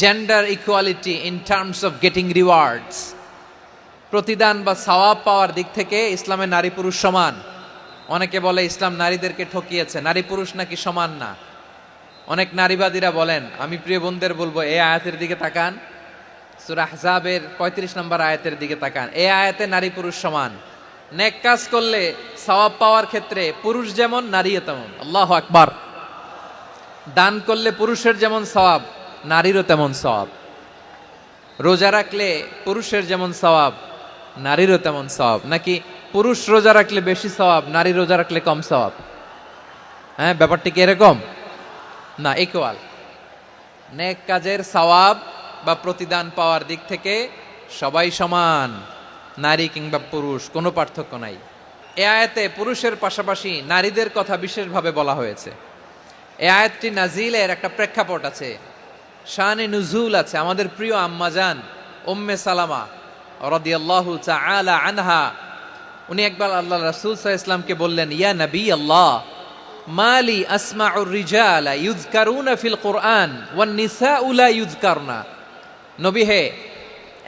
Gender equality in terms of getting rewards, প্রতিদান বা সওয়াব পাওয়ার দিক থেকে ইসলামে নারী পুরুষ সমান। অনেকে বলে ইসলাম নারীদেরকে ঠকিয়েছে, নারী পুরুষ নাকি সমান না। অনেক নারীবাদীরা বলেন, আমি প্রিয় বোনদের বলবো এই আয়াতের দিকে তাকান, সূরা আহজাবের 35 নম্বর আয়াতের দিকে তাকান। এই আয়াতে নারী পুরুষ সমান। নেক কাজ করলে সওয়াব পাওয়ার ক্ষেত্রে পুরুষ যেমন নারীও তেমন। আল্লাহু আকবার। দান করলে পুরুষের যেমন সওয়াব, নারীরও তেমন সওয়াব। রোজা রাখলে পুরুষের যেমন সওয়াব, নারীরও তেমন সওয়াব। নাকি পুরুষ রোজা রাখলে বেশি সওয়াব, নারী রোজা রাখলে কম সওয়াব? হ্যাঁ, ব্যাপারটি কি এরকম না? ইকুয়াল। নেক কাজের সওয়াব বা প্রতিদান পাওয়ার দিক থেকে সবাই সমান, নারী কিংবা পুরুষ, কোনো পার্থক্য নাই। এ আয়াতে পুরুষের পাশাপাশি নারীদের কথা বিশেষভাবে বলা হয়েছে। এই আয়াতটি নাজিলের একটা প্রেক্ষাপট আছে, শানে নুজুল আছে। আমাদের প্রিয় আম্মাজান উম্মে সালামা রাদিয়াল্লাহু তাআলা আনহা, উনি একবার আল্লাহ রাসূল সাল্লাল্লাহু আলাইহি ওয়াসাল্লামকে বললেন, ইয়া নবী আল্লাহ, মালি আসমাউর রিজালা ইউযকারুনা ফিল কুরআন ওয়ান নিসাউ লা ইউযকারনা। নবী হে,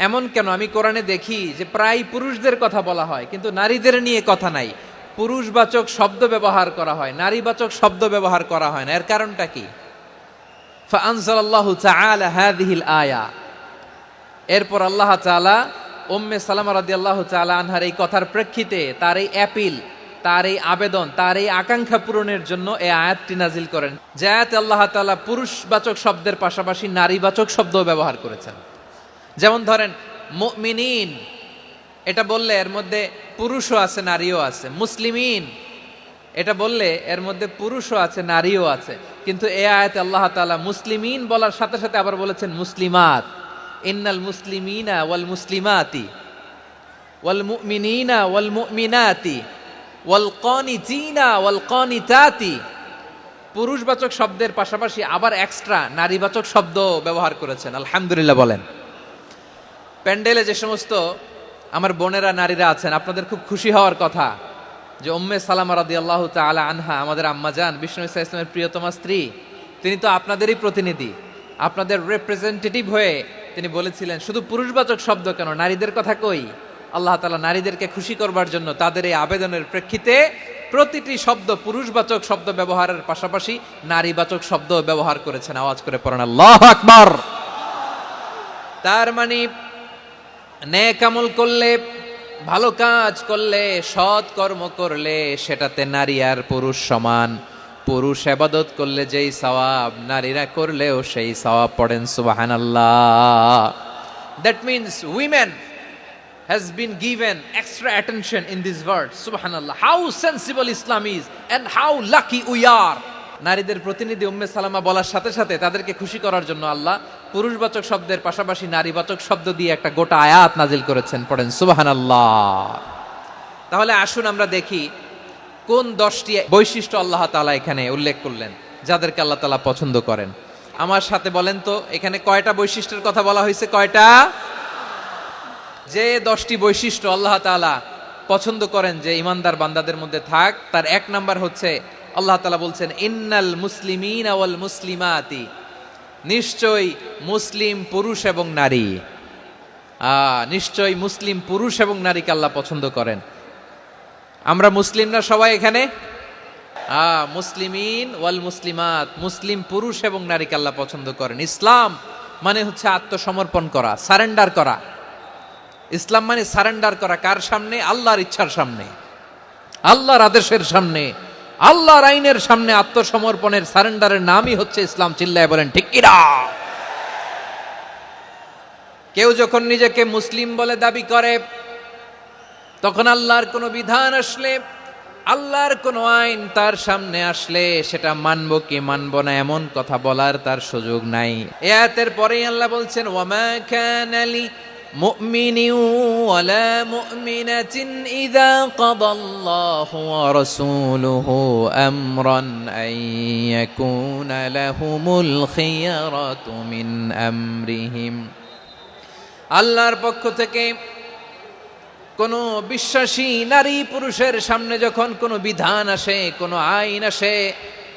এমন কেন আমি কোরআনে দেখি যে প্রায় পুরুষদের কথা বলা হয় কিন্তু নারীদের নিয়ে কথা নাই। পুরুষবাচক শব্দ ব্যবহার করা হয়, নারীবাচক শব্দ ব্যবহার করা হয় না। এর কারণটা কি? ফাআনজালাল্লাহু তাআলা হাযিহিল আয়া। এরপর আল্লাহ তাআলা উম্মে সালামা রাদিয়াল্লাহু তাআলা আনহার এই কথার প্রেক্ষিতে, তার এই অ্যাপিল, তার এই আবেদন, তার এই আকাঙ্ক্ষা পূরণের জন্য এই আয়াতটি নাজিল করেন। যে আয়াতে আল্লাহ তাআলা পুরুষবাচক শব্দের পাশাপাশি নারীবাচক শব্দও ব্যবহার করেছেন। যেমন ধরেন মুমিনিন, এটা বললে এর মধ্যে পুরুষও আছে নারীও আছে। মুসলিমিন, এটা বললে এর মধ্যে পুরুষও আছে নারীও আছে। কিন্তু এই আয়াতে আল্লাহ তাআলা মুসলিমিন বলার সাথে সাথে আবার বলেছেন মুসলিমাত। ইন্নাল মুসলিমিনা ওয়াল মুসলিমাতি ওয়াল মুমিনিনা ওয়াল মুমিনাতি ওয়াল কানিতিনা ওয়াল কানিতাতি। পুরুষবাচক শব্দের পাশাপাশি আবার এক্সট্রা নারীবাচক শব্দ ব্যবহার করেছেন। আলহামদুলিল্লাহ বলেন। প্যান্ডেলে যে সমস্ত আমার বোনেরা নারীরা আছেন, আপনাদের খুব খুশি হওয়ার কথা যে উম্মে সালামা রাদিয়াল্লাহু তাআলা আনহা, আমাদের আম্মাজান বিষ্ণু ইসা ইসলামের প্রিয়তমা স্ত্রী, তিনি তো আপনাদেরই প্রতিনিধি, আপনাদের রিপ্রেজেন্টেটিভ হয়ে তিনি বলেছিলেন শুধু পুরুষবাচক শব্দ কেন, নারীদের কথা কই। আল্লাহ তাআলা নারীদেরকে খুশি করবার জন্য তাদের এই আবেদনের প্রেক্ষিতে প্রতিটি শব্দ পুরুষবাচক শব্দ ব্যবহারের পাশাপাশি নারীবাচক শব্দ ব্যবহার করেছেন। আওয়াজ করে পড়েন আল্লাহু আকবার। তার মানে নেক আমল করলে, ভালো কাজ করলে, সৎ কর্ম করলে সেটাতে নারী আর পুরুষ সমান। পুরুষ ইবাদত করলে যেই সওয়াব, নারীরা করলেও সেই সওয়াব। পড়েন সুবহানাল্লাহ। That means women has been given extra attention in this verse. Subhanallah, how sensible Islam is and how lucky we are. নারীদের প্রতিনিধি উম্মে সালামা বলার সাথে সাথে তাদেরকে খুশি করার জন্য আল্লাহ পুরুষবাচক শব্দের পাশাপাশি নারীবাচক শব্দ দিয়ে একটা গোটা আয়াত নাজিল করেছেন। পড়েন সুবহানাল্লাহ। তাহলে আসুন আমরা দেখি কোন 10টি বৈশিষ্ট্য আল্লাহ তাআলা এখানে উল্লেখ করলেন যাদেরকে আল্লাহ তাআলা পছন্দ করেন। আমার সাথে বলেন তো, এখানে কয়টা বৈশিষ্ট্যের কথা বলা হয়েছে? কয়টা? যে 10টি বৈশিষ্ট্য আল্লাহ তাআলা পছন্দ করেন যে ইমানদার বান্দাদের মধ্যে থাক, তার 1 নাম্বার হচ্ছে আল্লাহ তাআলা বলছেন ইন্নাল মুসলিমিনা ওয়াল মুসলিমাতি, নিশ্চয়ই মুসলিম পুরুষ এবং নারী। নিশ্চয়ই মুসলিম পুরুষ এবং নারীকে আল্লাহ পছন্দ করেন। আমরা মুসলিম না সবাই এখানে? মুসলিমিন ওয়াল মুসলিমাত, মুসলিম পুরুষ এবং নারীকে আল্লাহ পছন্দ করেন। ইসলাম মানে হচ্ছে আত্মসমর্পণ করা, সারেন্ডার করা। ইসলাম মানে সারেন্ডার করা কার সামনে? আল্লাহর ইচ্ছার সামনে, আল্লাহর আদেশের সামনে, আল্লাহর আইনের সামনে আত্মসমর্পণের, সারেন্ডারের নামই হচ্ছে ইসলাম। চিল্লায় বলেন ঠিক কিনা? কেউ যখন নিজেকে মুসলিম বলে দাবি করে, তখন আল্লাহর কোনো বিধান আসলে, আল্লাহর কোনো আইন তার সামনে আসলে সেটা মানব কি মানব না এমন কথা বলার তার সুযোগ নাই। এই আয়াতের পরেই আল্লাহ বলছেন ওয়ামা কানা লি মুমিনিন ওয়ালা মুমিনাতিন ইযা কাদাল্লাহু ওয়া রাসূলুহু আমরান আন ইয়াকুনা লাহুমুল খিয়ারাতু মিন আমরিহিম। আল্লাহর পক্ষ থেকে কোনো বিশ্বাসী নারী পুরুষের সামনে যখন কোনো বিধান আসে, কোনো আইন আসে,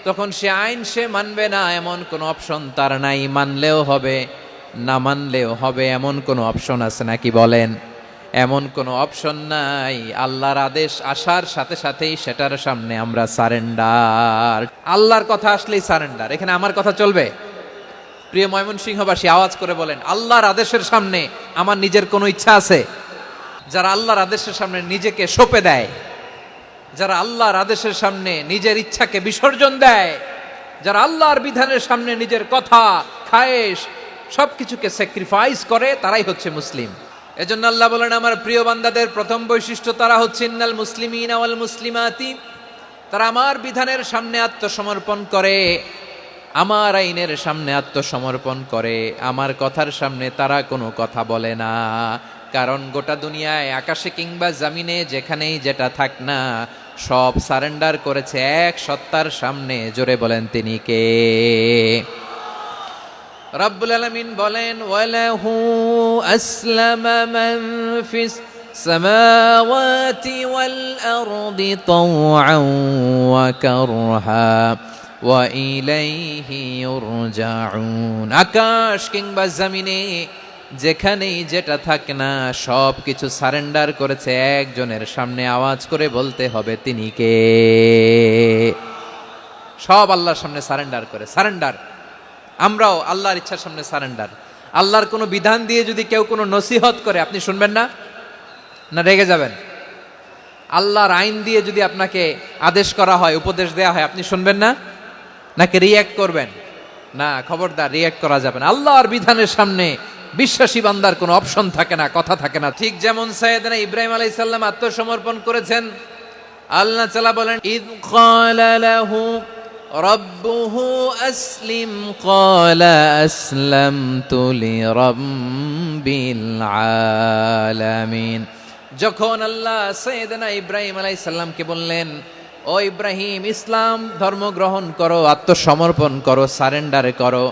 তখন সে আইন সে মানবে না এমন কোনো অপশন তার নাই। মানলেও হবে, না মানলেও হবে এমন কোনো অপশন আছে নাকি বলেন? এমন কোনো অপশন নাই। আল্লাহর আদেশ আসার সাথে সাথেই সেটার সামনে আমরা সারেন্ডার। আল্লাহর কথা আসলেই সারেন্ডার। এখানে আমার কথা চলবে? প্রিয় ময়মনসিংহবাসী, আওয়াজ করে বলেন, আল্লাহর আদেশের সামনে আমার নিজের কোনো ইচ্ছা আছে? যারা আল্লাহর আদেশের সামনে নিজেকে সঁপে দেয়, যারা আল্লাহর আদেশের সামনে নিজের ইচ্ছাকে বিসর্জন দেয়, যারা আল্লাহর বিধানের সামনে নিজের কথা, খায়েশ সবকিছুকে স্যাক্রিফাইস করে, তারাই হচ্ছে মুসলিম। এজন্য আল্লাহ বলেন, আমার প্রিয় বান্দাদের প্রথম বৈশিষ্ট্য তারা হচ্ছে ইন্নাল মুসলিমিনা ওয়াল মুসলিমাতি, তারা আমার বিধানের সামনে আত্মসমর্পণ করে, আমার আইনের সামনে আত্মসমর্পণ করে, আমার কথার সামনে তারা কোনো কথা বলে না। কারণ গোটা দুনিয়ায় আকাশে কিংবা জামিনে যেখানেই যেটা থাক না, সব সারেন্ডার করেছে এক সত্তার সামনে। জোরে বলেন, তিনি কে? রব্বুল আলামিন বলেন, ওয়ালাহু আসলামা মান ফিস সামাওয়াতি ওয়াল আরদি তাওআন ওয়া কারহা ওয়া ইলাইহি ইউরজাউন। আকাশ কিংবা জমিনে যেখানেই যেটা থাক না, সব কিছু সারেন্ডার করেছে একজনের সামনে। আওয়াজ করে বলতে হবে, তিনি কে? সব আল্লাহর সামনে সারেন্ডার করে। সারেন্ডার। আমরাও আল্লাহর ইচ্ছার সামনে সারেন্ডার। আল্লাহর কোনো বিধান দিয়ে যদি কেউ কোনো নসিহত করে, আপনি শুনবেন না? না রেগে যাবেন? আল্লাহর আইন দিয়ে যদি আপনাকে আদেশ করা হয়, উপদেশ দেয়া হয়, আপনি শুনবেন না? নাকি রিয়্যাক্ট করবেন? না, খবরদার, রিয়্যাক্ট করা যাবে না। আল্লাহর বিধানের সামনে বিশ্বাসী বান্দার কোনো অপশন থাকে না, কথা থাকে না। ঠিক যেমন সাইয়েদনা ইব্রাহিম আলাইহিস সালাম আত্মসমর্পণ করেছেন। আল্লাহ তাআলা বলেন, ইয ক্বালা লাহু রাব্বুহু আসলিম ক্বালা আসলামতু লিরাব্বিল আলামিন। যখন আল্লাহ সাইয়েদনা ইব্রাহিম আলাইহিস সালামকে বললেন, ও ইব্রাহিম, ইসলাম ধর্ম গ্রহণ করো, আত্মসমর্পণ করো, সারেন্ডার করো,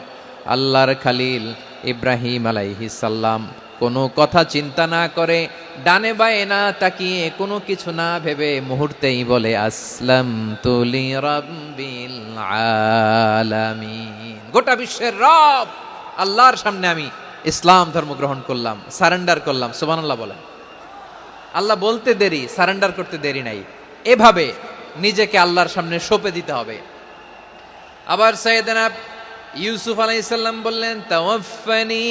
আল্লাহর খালিল ইব্রাহিম আলাইহিস সালাম কোনো কথা চিন্তা না করে, ডানে বায়ে না তাকিয়ে, কোনো কিছু না ভেবে মুহূর্তেই বলে, আসলামতু লিরাব্বিল আলামিন। গোটা বিশ্বের রব আল্লাহর সামনে আমি ইসলাম ধর্ম গ্রহণ করলাম, সারেন্ডার করলাম। সুবহানাল্লাহ বলেন। আল্লাহ বলতে দেরি, সারেন্ডার করতে দেরি নাই। এভাবে নিজেকে আল্লাহর সামনে সঁপে দিতে হবে। আবার সাইয়েদনা ইউসুফ আলাইহিস সালাম বললেন, তাওয়াফফানি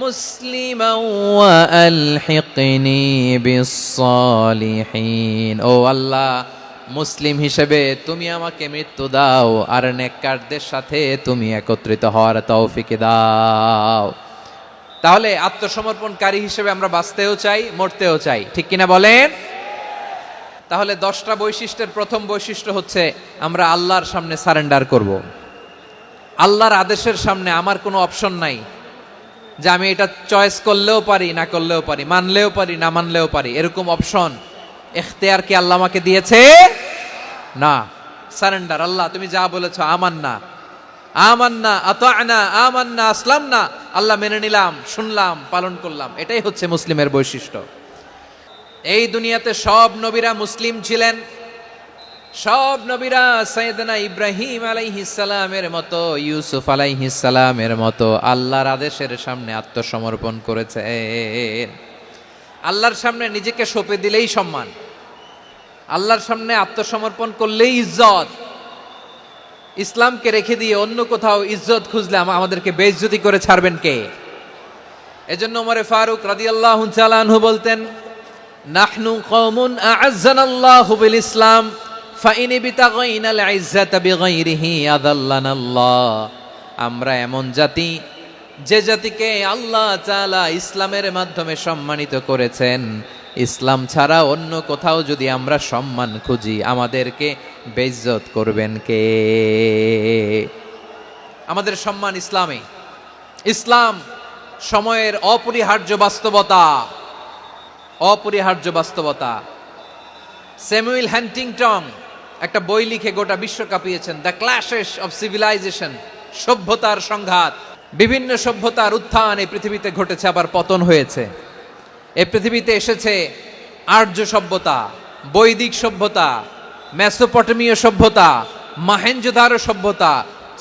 মুসলিমান ওয়া আলহিকনি বিস-সালিহিন। ও আল্লাহ, মুসলিম হিসেবে তুমি আমাকে মৃত্যু দাও, আর নেককারদের সাথে তুমি একত্রিত হওয়ার তৌফিক দাও। তাহলে আত্মসমর্পণকারী হিসেবে আমরা বাঁচতেও চাই, মরতেও চাই, ঠিক কিনা বলেন? তাহলে 10টা বৈশিষ্ট্যের প্রথম বৈশিষ্ট্য হচ্ছে আমরা আল্লাহর সামনে সারেন্ডার করব। আল্লাহর আদেশের সামনে আমার কোনো অপশন নাই যে আমি এটা চয়েস করলেও পারি, না করলেও পারি, মানলেও পারি, না মানলেও পারি, এরকম অপশন এখতিয়ার কি আল্লাহ আমাকে দিয়েছে? না। সারেন্ডার। আল্লাহ তুমি যা বলেছো, আমান্না আমান্না আতা'না আমান্না আসলামনা, আল্লাহ মেনে নিলাম, শুনলাম, পালন করলাম। এটাই হচ্ছে মুসলিমের বৈশিষ্ট্য। এই দুনিয়াতে সব নবীরা মুসলিম ছিলেন। সব নবীরা সাইয়েদনা ইব্রাহিম আলাইহিস সালামের মতো, ইউসুফ আলাইহিস সালামের মতো আল্লাহর আদেশের সামনে আত্মসমর্পণ করেছেন। আল্লাহর সামনে নিজেকে সঁপে দিলেই সম্মান, আল্লাহর সামনে আত্মসমর্পণ করলেই ইজ্জত। ইসলামকে রেখে দিয়ে অন্য কোথাও ইজ্জত খুঁজলে আমাদেরকে বেইজ্জতি করে ছাড়বেন কে? এজন্য ওমরে ফারুক রাদিয়াল্লাহু তাআলা আনহু বলতেন, নাহনু কওমুন আ'আজ্জানাল্লাহু বিল ইসলাম ফাইন বিতাগাইনাল ইজ্জাতা বিগাইরিহি আযাল্লানাল্লাহ। আমরা এমন জাতি, যে জাতিকে আল্লাহ তাআলা ইসলামের মাধ্যমে সম্মানিত করেছেন। ইসলাম ছাড়া অন্য কোথাও যদি আমরা সম্মান খুঁজি, আমাদেরকে বেইজ্জত করবেন কে? আমাদের সম্মান ইসলামে। ইসলাম সময়ের অপরিহার্য বাস্তবতা, অপরিহার্য বাস্তবতা। স্যামুয়েল হ্যান্টিংটন একটা বই লিখে গোটা বিশ্ব কাঁপিয়েছেন, দ্য ক্ল্যাশেস অফ সিভিলাইজেশন, সভ্যতার সংঘাত। বিভিন্ন সভ্যতার উত্থান এই পৃথিবীতে ঘটেছে, আবার পতন হয়েছে। এই পৃথিবীতে এসেছে আর্য সভ্যতা, বৈদিক সভ্যতা, মেসোপটেমীয় সভ্যতা, মহেঞ্জোদারো সভ্যতা,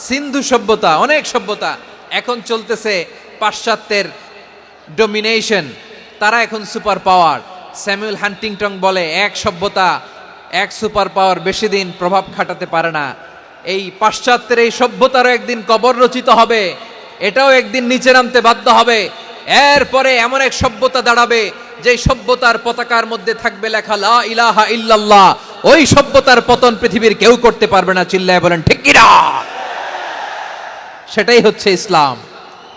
সিন্ধু সভ্যতা, অনেক সভ্যতা। এখন চলতেছে পাশ্চাত্যের ডমিনেশন, তারা এখন সুপার পাওয়ার। স্যামুয়েল হান্টিংটন বলে এক সভ্যতা এক সুপার পাওয়ার বেশি দিন প্রভাব খাটাতে পারে না। এই পাশ্চাত্যের এই সভ্যতারও একদিন কবর রচিত হবে, এটাও একদিন নিচে নামতে বাধ্য হবে। এরপরে এমন এক সভ্যতা দাঁড়াবে যে সভ্যতার পতাকার মধ্যে থাকবে লেখা লা ইলাহা ইল্লাল্লাহ। ওই সভ্যতার পতন পৃথিবীর কেউ করতে পারবে না, চিল্লায় বলেন ঠিক কিনা? সেটাই হচ্ছে ইসলাম।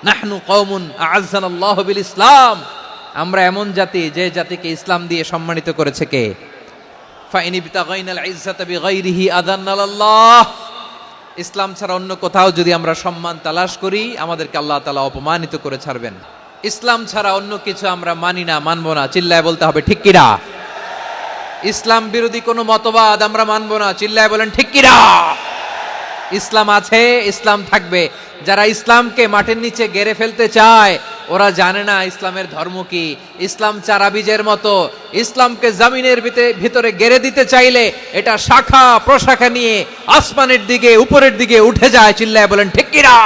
নাহনু কওমুন আ'আজ্জানাল্লাহু বিল ইসলাম, আমরা এমন জাতি যে জাতিকে ইসলাম দিয়ে সম্মানিত করেছে কে? ফাইন ইবতাগাইনাল ইজ্জাতা বিগাইরিহি আযান্নাল্লাহ, ইসলাম ছাড়া অন্য কোথাও যদি আমরা সম্মান তালাশ করি আমাদেরকে আল্লাহ তাআলা অপমানিত করে ছাড়বেন। ইসলাম ছাড়া অন্য কিছু আমরা মানি না, মানবো না, চিল্লায় বলতে হবে ঠিক কিনা? ইসলাম বিরোধী কোনো মতবাদ আমরা মানবো না, চিল্লায় বলেন ঠিক কিনা? ইসলাম আছে, ইসলাম থাকবে। যারা ইসলামকে মাটির নিচে গেড়ে ফেলতে চায় ওরা জানে না ইসলামের ধর্ম কি। ইসলাম চারা বীজের মতো, ইসলামকে জমিনের ভিতরে গেড়ে দিতে চাইলে এটা শাখা প্রশাখা নিয়ে আসমানের দিকে উপরের দিকে উঠে যায়, চিল্লায় বলেন ঠিক কিনা?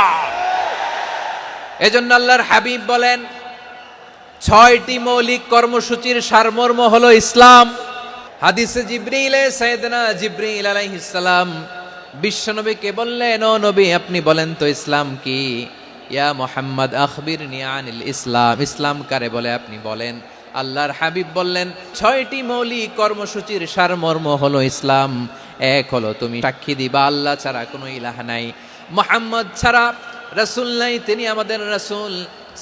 এজন্য আল্লাহর হাবিব বলেন 6টি মৌলিক কর্মসূচির সারমর্ম হলো ইসলাম। হাদিসে জিবরিলে সাইয়েদনা জিবরিল আলাইহিস সালাম বিশ্বনবীকে বললেন, ও নবী আপনি বলেন তো ইসলাম কি? ইয়া মুহাম্মদ আখবিরনি আনিল ইসলাম, ইসলাম কারে বলে আপনি বলেন। আল্লাহর হাবিব বললেন 6টি মৌলিক কর্মসূচির সারমর্ম হলো ইসলাম। এক হলো তুমি সাক্ষী দিবা আল্লাহ ছাড়া কোনো ইলাহ নাই, মুহাম্মদ ছাড়া রাসূল নাই, তিনি আমাদের রাসূল।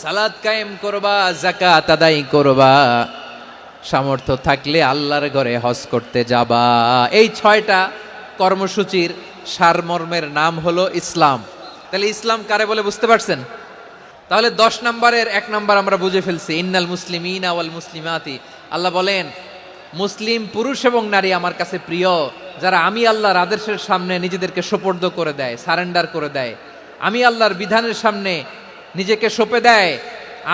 সালাত কায়েম করবা, যাকাত আদায় করবা, সামর্থ্য থাকলে আল্লাহর ঘরে হজ করতে যাবা। এই 6টা কর্মসূচির সারমর্মের নাম হলো ইসলাম। তাহলে ইসলাম কারে বলে বুঝতে পারছেন? তাহলে 10 নম্বরের 1 নম্বর আমরা বুঝে ফেলছি, ইন্নাল মুসলিমিনা ওয়াল মুসলিমাতি। আল্লাহ বলেন মুসলিম পুরুষ এবং নারী আমার কাছে প্রিয়, যারা আমি আল্লাহর আদেশের সামনে নিজেদেরকে সোপর্দ করে দেয়, সারেন্ডার করে দেয়, আমি আল্লাহর বিধানের সামনে নিজেকে সঁপে দেয়,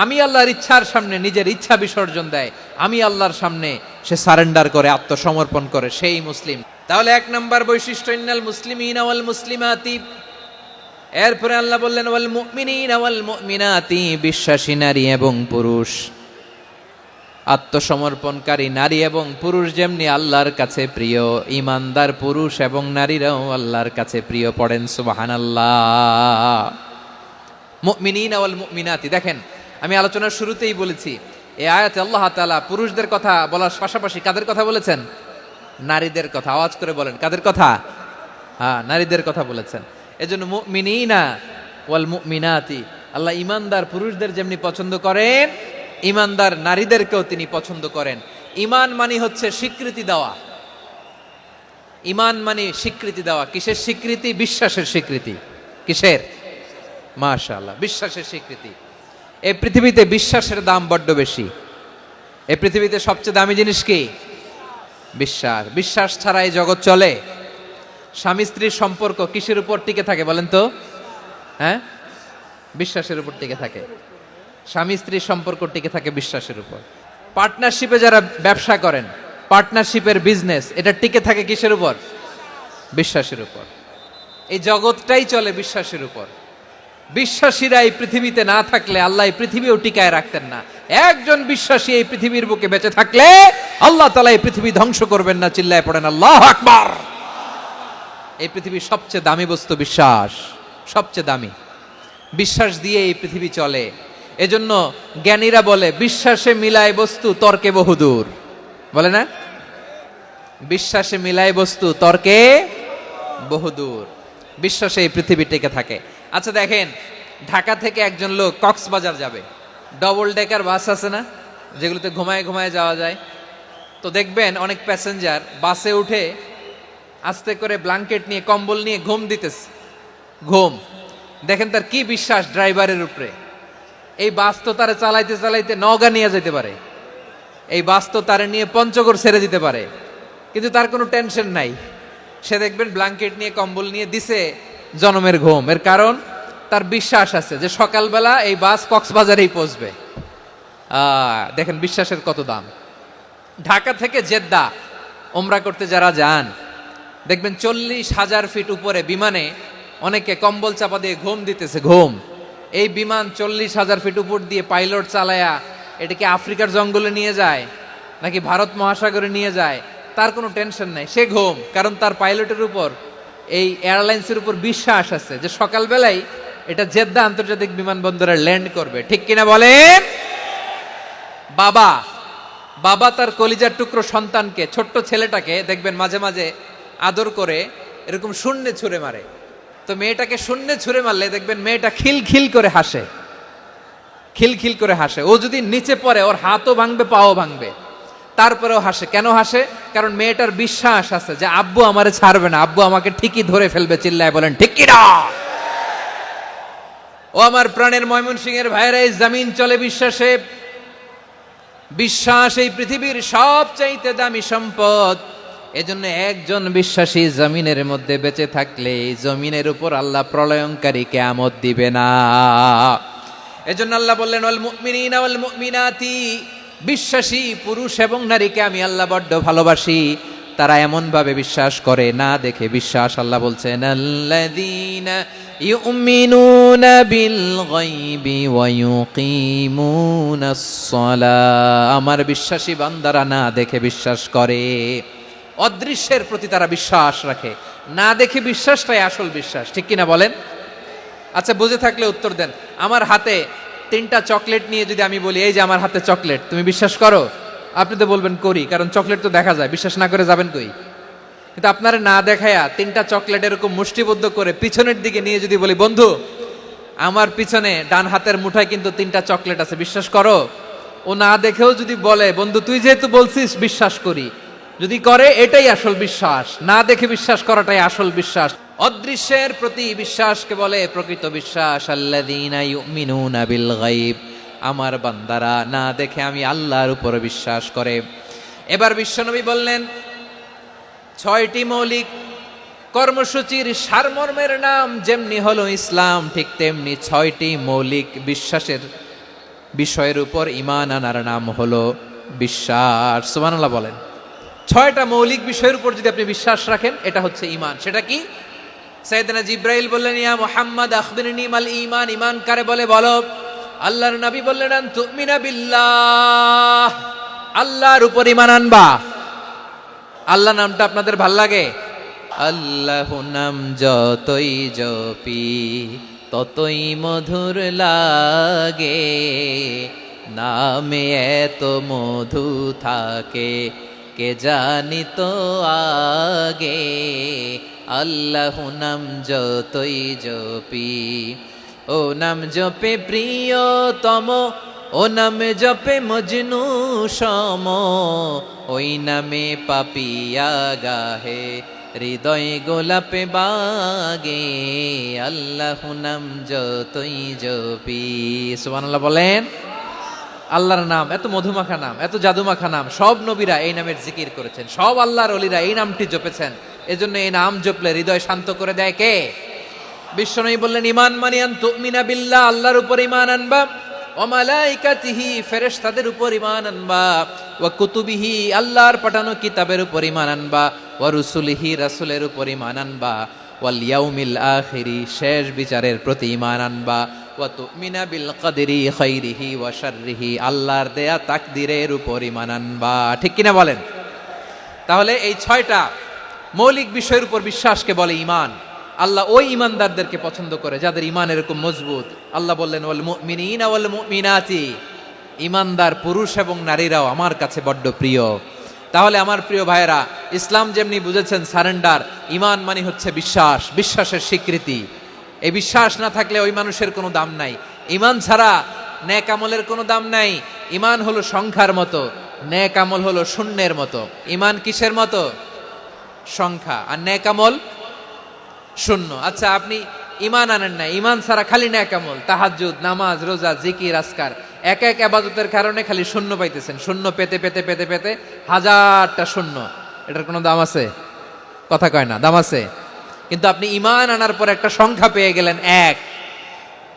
আমি আল্লাহর ইচ্ছার সামনে নিজের ইচ্ছা বিসর্জন দেয়, আমি আল্লাহর সামনে সে সারেন্ডার করে আত্মসমর্পণ করে, সেই মুসলিম। তাহলে 1 নম্বর বৈশিষ্ট্য ইন্নাল মুসলিমিনা ওয়াল মুসলিমাতি। এরপরে আল্লাহ বললেন ওয়াল মুমিনিনা ওয়াল মুমিনাতি, বিশ্বাসী নারী এবং পুরুষ, আত্মসমর্পণকারী নারী এবং পুরুষ যেমনি আল্লাহর কাছে প্রিয়, ঈমানদার পুরুষ এবং নারীরাও আল্লাহর কাছে প্রিয়। পড়েন সুবহানাল্লাহ। মুমিনিনা ওয়াল মুমিনাতি, দেখেন আমি আলোচনার শুরুতেই বলেছি এই আয়াতে আল্লাহ তাআলা পুরুষদের কথা বলার পাশাপাশি কাদের কথা বলেছেন? নারীদের কথা। আওয়াজ করে বলেন কাদের কথা? হ্যাঁ, নারীদের কথা বলেছেন। এজন্য মুমিনিনা ওয়াল মুমিনাতি, আল্লাহ ঈমানদার পুরুষদের যেমনি পছন্দ করেন ঈমানদার নারীদেরকেও তিনি পছন্দ করেন। ঈমান মানে হচ্ছে স্বীকৃতি দেওয়া। ঈমান মানে স্বীকৃতি দেওয়া। কিসের স্বীকৃতি? বিশ্বাসের স্বীকৃতি। কিসের? মাশাআল্লাহ, বিশ্বাসের স্বীকৃতি। এই পৃথিবীতে বিশ্বাসের দাম বড্ড বেশি। এই পৃথিবীতে সবচেয়ে দামি জিনিস কি? বিশ্বাস। বিশ্বাস ছাড়া এই জগৎ চলে? স্বামী স্ত্রীর সম্পর্ক কিসের উপর টিকে থাকে বলেন তো? হ্যাঁ, বিশ্বাসের উপর টিকে থাকে। স্বামী স্ত্রীর সম্পর্ক টিকে থাকে বিশ্বাসের উপর। পার্টনারশিপে যারা ব্যবসা করেন, পার্টনারশিপের বিজনেস, এটা টিকে থাকে কিসের উপর? বিশ্বাসের উপর। এই জগৎটাই চলে বিশ্বাসের উপর। বিশ্বাসীরা এই পৃথিবীতে না থাকলে আল্লাহ এই পৃথিবীও টিকায় রাখতেন না। একজন বিশ্বাসী এই পৃথিবীর বুকে বেঁচে থাকলে আল্লাহ তাআলা এই পৃথিবী ধ্বংস করবেন না। চিল্লায় পড়েন আল্লাহু আকবার। এই পৃথিবীর সবচেয়ে দামি বস্তু বিশ্বাস, সবচেয়ে দামি। বিশ্বাস দিয়ে এই পৃথিবী চলে। এজন্য জ্ঞানীরা বলে বিশ্বাসে মিলায় বস্তু তর্কে বহুদূর, বলে না? বিশ্বাসে মিলায় বস্তু তর্কে বহুদূর। বিশ্বাসে এই পৃথিবী টিকে থাকে। আচ্ছা দেখেন, ঢাকা থেকে একজন লোক কক্সবাজার যাবে, ডবল ডেকার বাস আছে না যেগুলোতে ঘুমায় ঘুমায় যাওয়া যায়, তো দেখবেন অনেক প্যাসেঞ্জার বাসে উঠে আস্তে করে ব্ল্যাঙ্কেট নিয়ে কম্বল নিয়ে ঘুম দিতেছে। ঘুম দেখেন তার কি বিশ্বাস ড্রাইভারের উপরে। এই বাস তো তারা চালাইতে চালাইতে নওগাঁ নিয়ে যেতে পারে, এই বাস তো তারা নিয়ে পঞ্চগড় ছেড়ে দিতে পারে, কিন্তু তার কোনো টেনশন নাই। সে দেখবেন ব্ল্যাঙ্কেট নিয়ে কম্বল নিয়ে দিছে জনমের ঘুম। এর কারণ তার বিশ্বাস আছে যে সকালবেলা এই বাস কক্সবাজারেই পৌঁছবে। দেখেন বিশ্বাসের কত দাম। ঢাকা থেকে জেদ্দা ওমরা করতে যারা যান দেখবেন 40,000 ফিট উপরে বিমানে অনেকে কম্বল চাপা দিয়ে ঘুম দিতেছে। ঘুম এই বিমান 40,000 ফিট উপর দিয়ে পাইলট চালায়া এটাকে আফ্রিকার জঙ্গলে নিয়ে যায় নাকি ভারত মহাসাগরে নিয়ে যায়, তার কোনো টেনশন নাই, সে ঘুম। কারণ তার পাইলটের উপর, এই এয়ারলাইন্সের উপর বিশ্বাস আছে যে সকালবেলায় এটা জেদ্দা আন্তর্জাতিক বিমানবন্দরে ল্যান্ড করবে। ঠিক কিনা বলেন? বাবা বাবা তার কলিজার টুকরো সন্তানকে, ছোট্ট ছেলেটাকে দেখবেন মাঝে মাঝে আদর করে এরকম শূন্যে ছুঁড়ে মারে। তো মেয়েটাকে শূন্যে ছুঁড়ে মারলে দেখবেন মেয়েটা খিলখিল করে হাসে, খিলখিল করে হাসে। ও যদি নিচে পড়ে ওর হাতও ভাঙবে, পাও ভাঙবে, তারপরেও হাসে। কেন হাসে? কারণ মেয়েটার বিশ্বাস আছে যে আব্বু আমারে ছাড়বে না, আব্বু আমাকে ঠিকই ধরে ফেলবে। চিল্লায় বলেন ঠিক কি না? ও আমার প্রাণের ময়মনসিংহের ভাইরা, এই জমিন চলে বিশ্বাসে। বিশ্বাস এই পৃথিবীর সবচাইতে দামি সম্পদ। এজন্য একজন বিশ্বাসী জমিনের মধ্যে বেঁচে থাকলে এই জমিনের উপর আল্লাহ প্রলয়ঙ্কারী কিয়ামত দিবে না। এজন্য আল্লাহ বললেন ওয়াল মুমিনিনা ওয়াল মুমিনাতি, বিশ্বাসী পুরুষ এবং নারীকে আমি আল্লাহ বড্ড ভালোবাসি। তারা এমন ভাবে বিশ্বাস করে, না দেখে বিশ্বাস। আল্লাহ বলছেন আল্লাযীনা ইউমিনুনা বিল গায়বি ওয়া ইউকিমুনাস সালাহ, আমার বিশ্বাসী বান্দারা না দেখে বিশ্বাস করে। অদৃশ্যের প্রতি তারা বিশ্বাস রাখে, না দেখে বিশ্বাসটাই আসল বিশ্বাস। ঠিক কিনা বলেন? আচ্ছা, বুঝে থাকলে উত্তর দেন। আমার হাতে 3টা চকলেট নিয়ে যদি আমি বলি এই যে আমার হাতে চকলেট, তুমি বিশ্বাস করো? আপনি তো বলবেন করি, কারণ চকলেট তো দেখা যায়, বিশ্বাস না করে যাবেন কই? কিন্তু আপনারা না দেখায়া 3টা চকলেট এরকম মুষ্টিবদ্ধ করে পিছনের দিকে নিয়ে যদি বলি বন্ধু আমার পিছনে ডান হাতের মুঠায় কিন্তু 3টা চকলেট আছে, বিশ্বাস করো? ও না দেখেও যদি বলে বন্ধু তুই যেহেতু বলছিস বিশ্বাস করি, যদি করে এটাই আসল বিশ্বাস। না দেখে বিশ্বাস করাটাই আসল বিশ্বাস। অদৃশ্যের প্রতি বিশ্বাসকে বলে প্রকৃত বিশ্বাস। আল্লাযীনা ইউমিনুনা বিল গায়ব, আমার বান্দারা না দেখে আমি আল্লাহর উপর বিশ্বাস করে। এবার বিশ্বনবী বললেন 6টি মৌলিক কর্মসূচির সারমর্মের নাম যেমনি হলো ইসলাম, ঠিক তেমনি 6টি মৌলিক বিশ্বাসের বিষয়ের উপর ঈমান আনার নাম হলো বিশ্বাস। সুবহানাল্লাহ বলেন। 6টা মৌলিক বিষয়ের উপর যদি আপনি বিশ্বাস রাখেন এটা হচ্ছে ঈমান। সেটা কি? সাইয়েদনা জিব্রাইল বললেন ইয়া মুহাম্মদ আখবিরনি মাল ঈমান, ঈমান কারে বলে বলো। আল্লাহর নবী বললেন আন তুমিনা বিল্লাহ, আল্লাহর উপর ঈমান আনবা। আল্লাহ নামটা আপনাদের ভাল লাগে? আল্লাহ নাম যতই জপি ততই মধুর লাগে, নামে এত মধু থাকে কে জানি তো আগে। আল্লাহ নাম যতই জপি, ও নাম জপে প্রিয়তম, ও নামে জপে মজনু সম, ওই নামে পাপিয়া গাহে হৃদয় গোলাপে বাগে। আল্লাহ নাম যতই জপি। সুবহানাল্লাহ বলেন। আল্লাহর নাম এত মধুমাখা নাম, এত জাদুমাখা নাম, সব নবীরা এই নামের জিকির করেছেন, সব আল্লাহর ওলিরা এই নামটি জপেছেন। এজন্য এই নাম জপলে হৃদয় শান্ত করে দেয় কে? বিশ্বনবী বললেন ঈমান মানে আন তুমিনা বিল্লাহ, আল্লাহর উপর ঈমান আনবা, ওয়া মালাইকাতিহি ফেরেশতাদের উপর ঈমান আনবা, ওয়া কুতুবিহি আল্লাহর পাঠানো কিতাবের উপর ঈমান আনবা, ওয়া রুসুলিহি রাসূলের উপর ঈমান আনবা, ওয়াল ইয়াউমিল আখিরি শেষ বিচারের প্রতি ঈমান আনবা, ওয়া তুমিনা বিল কদরি খাইরিহি ওয়া শাররিহি আল্লাহর দেয়া তাকদীরের উপর ঈমান আনবা। ঠিক কিনা বলেন? তাহলে এই 6টা মৌলিক বিষয়ের উপর বিশ্বাসকে বলে ঈমান। আল্লাহ ওই ঈমানদারদেরকে পছন্দ করে যাদের ঈমান এরকম মজবুত। আল্লাহ বললেন ওয়াল মুমিনিনা ওয়াল মুমিনাতি, ঈমানদার পুরুষ এবং নারীরাও আমার কাছে বড্ড প্রিয়। তাহলে আমার প্রিয় ভাইয়েরা, ইসলাম যেমনি বুঝেছেন সারেন্ডার, ঈমান মানে হচ্ছে বিশ্বাস, বিশ্বাসের স্বীকৃতি। এই বিশ্বাস না থাকলে ওই মানুষের কোনো দাম নাই। ঈমান ছাড়া নেক আমলের কোনো দাম নাই। ঈমান হলো সংখ্যার মতো, নেক আমল হলো শূন্যের মতো। ঈমান কিসের মতো? সংখ্যা। আর নেক আমল শূন্য। আচ্ছা, আপনি ঈমান আনেন না, ঈমান ছাড়া খালি নেক আমল, তাহাজ্জুদ, নামাজ, রোজা, জিকির, আজকার, এক এক ইবাদতের কারণে খালি শূন্য পাইতেছেন। শূন্য পেতে পেতে পেতে পেতে হাজারটা শূন্য। এটার কোনো দাম আছে? কথা কয় না, দাম আছে। কিন্তু আপনি ঈমান আনার পর একটা সংখ্যা পেয়ে গেলেন 1।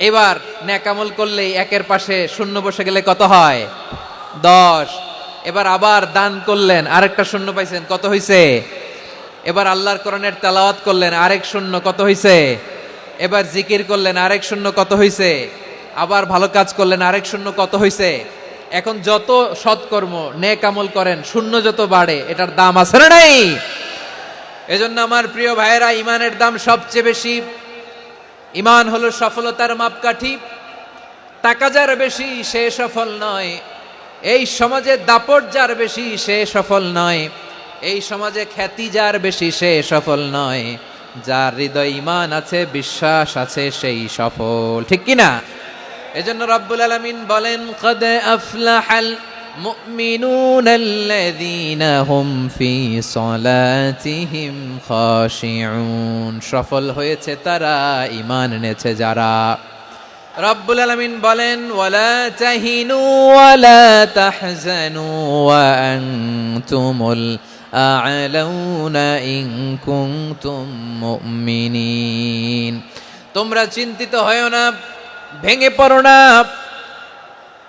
এবার নেক আমল করলেই একের পাশে শূন্য বসে গেলে কত হয়? 10। এবার আবার দান করলেন, আরেকটা শূন্য পাইছেন, কত হইছে? এবার আল্লাহর কোরআনের তেলাওয়াত করলেন, আরেক শূন্য, কত হইছে? এবার জিকির করলেন, আরেক শূন্য, কত হইছে? আবার ভালো কাজ করলেন, আরেক শূন্য কত হইছে? এখন যত সৎকর্ম নেক আমল করেন শূন্য যত বাড়ে এটার দাম আছে না নাই? এজন্য আমার প্রিয় ভাইয়েরা, ইমানের দাম সবচেয়ে বেশি। ইমান হলো সফলতার মাপকাঠি। টাকা যার বেশি সে সফল নয়, এই সমাজে দাপট যার বেশি সে সফল নয়, এই সমাজে খ্যাতি যার বেশি সে সফল নয়, যার হৃদয় ঈমান আছে, বিশ্বাস আছে, সেই সফল। ঠিক কি না? এজন্য রব্বুল আলামিন বলেন, কদ আফলাহাল মুমিনুনাল্লাযীনা হুম ফি সলাতিহিম খাশিউন। সফল হয়েছে তারা, ঈমান এনেছে যারা। রব্বুল আলামিন বলেন, ওয়ালা তাহিনু ওয়ালা তাহজানু ওয়া আনতুমুল আ'লাউনা ইন কুনতুম মুমিনিন। তোমরা চিন্তিত হয়ো না, ভেঙে পড়ো না,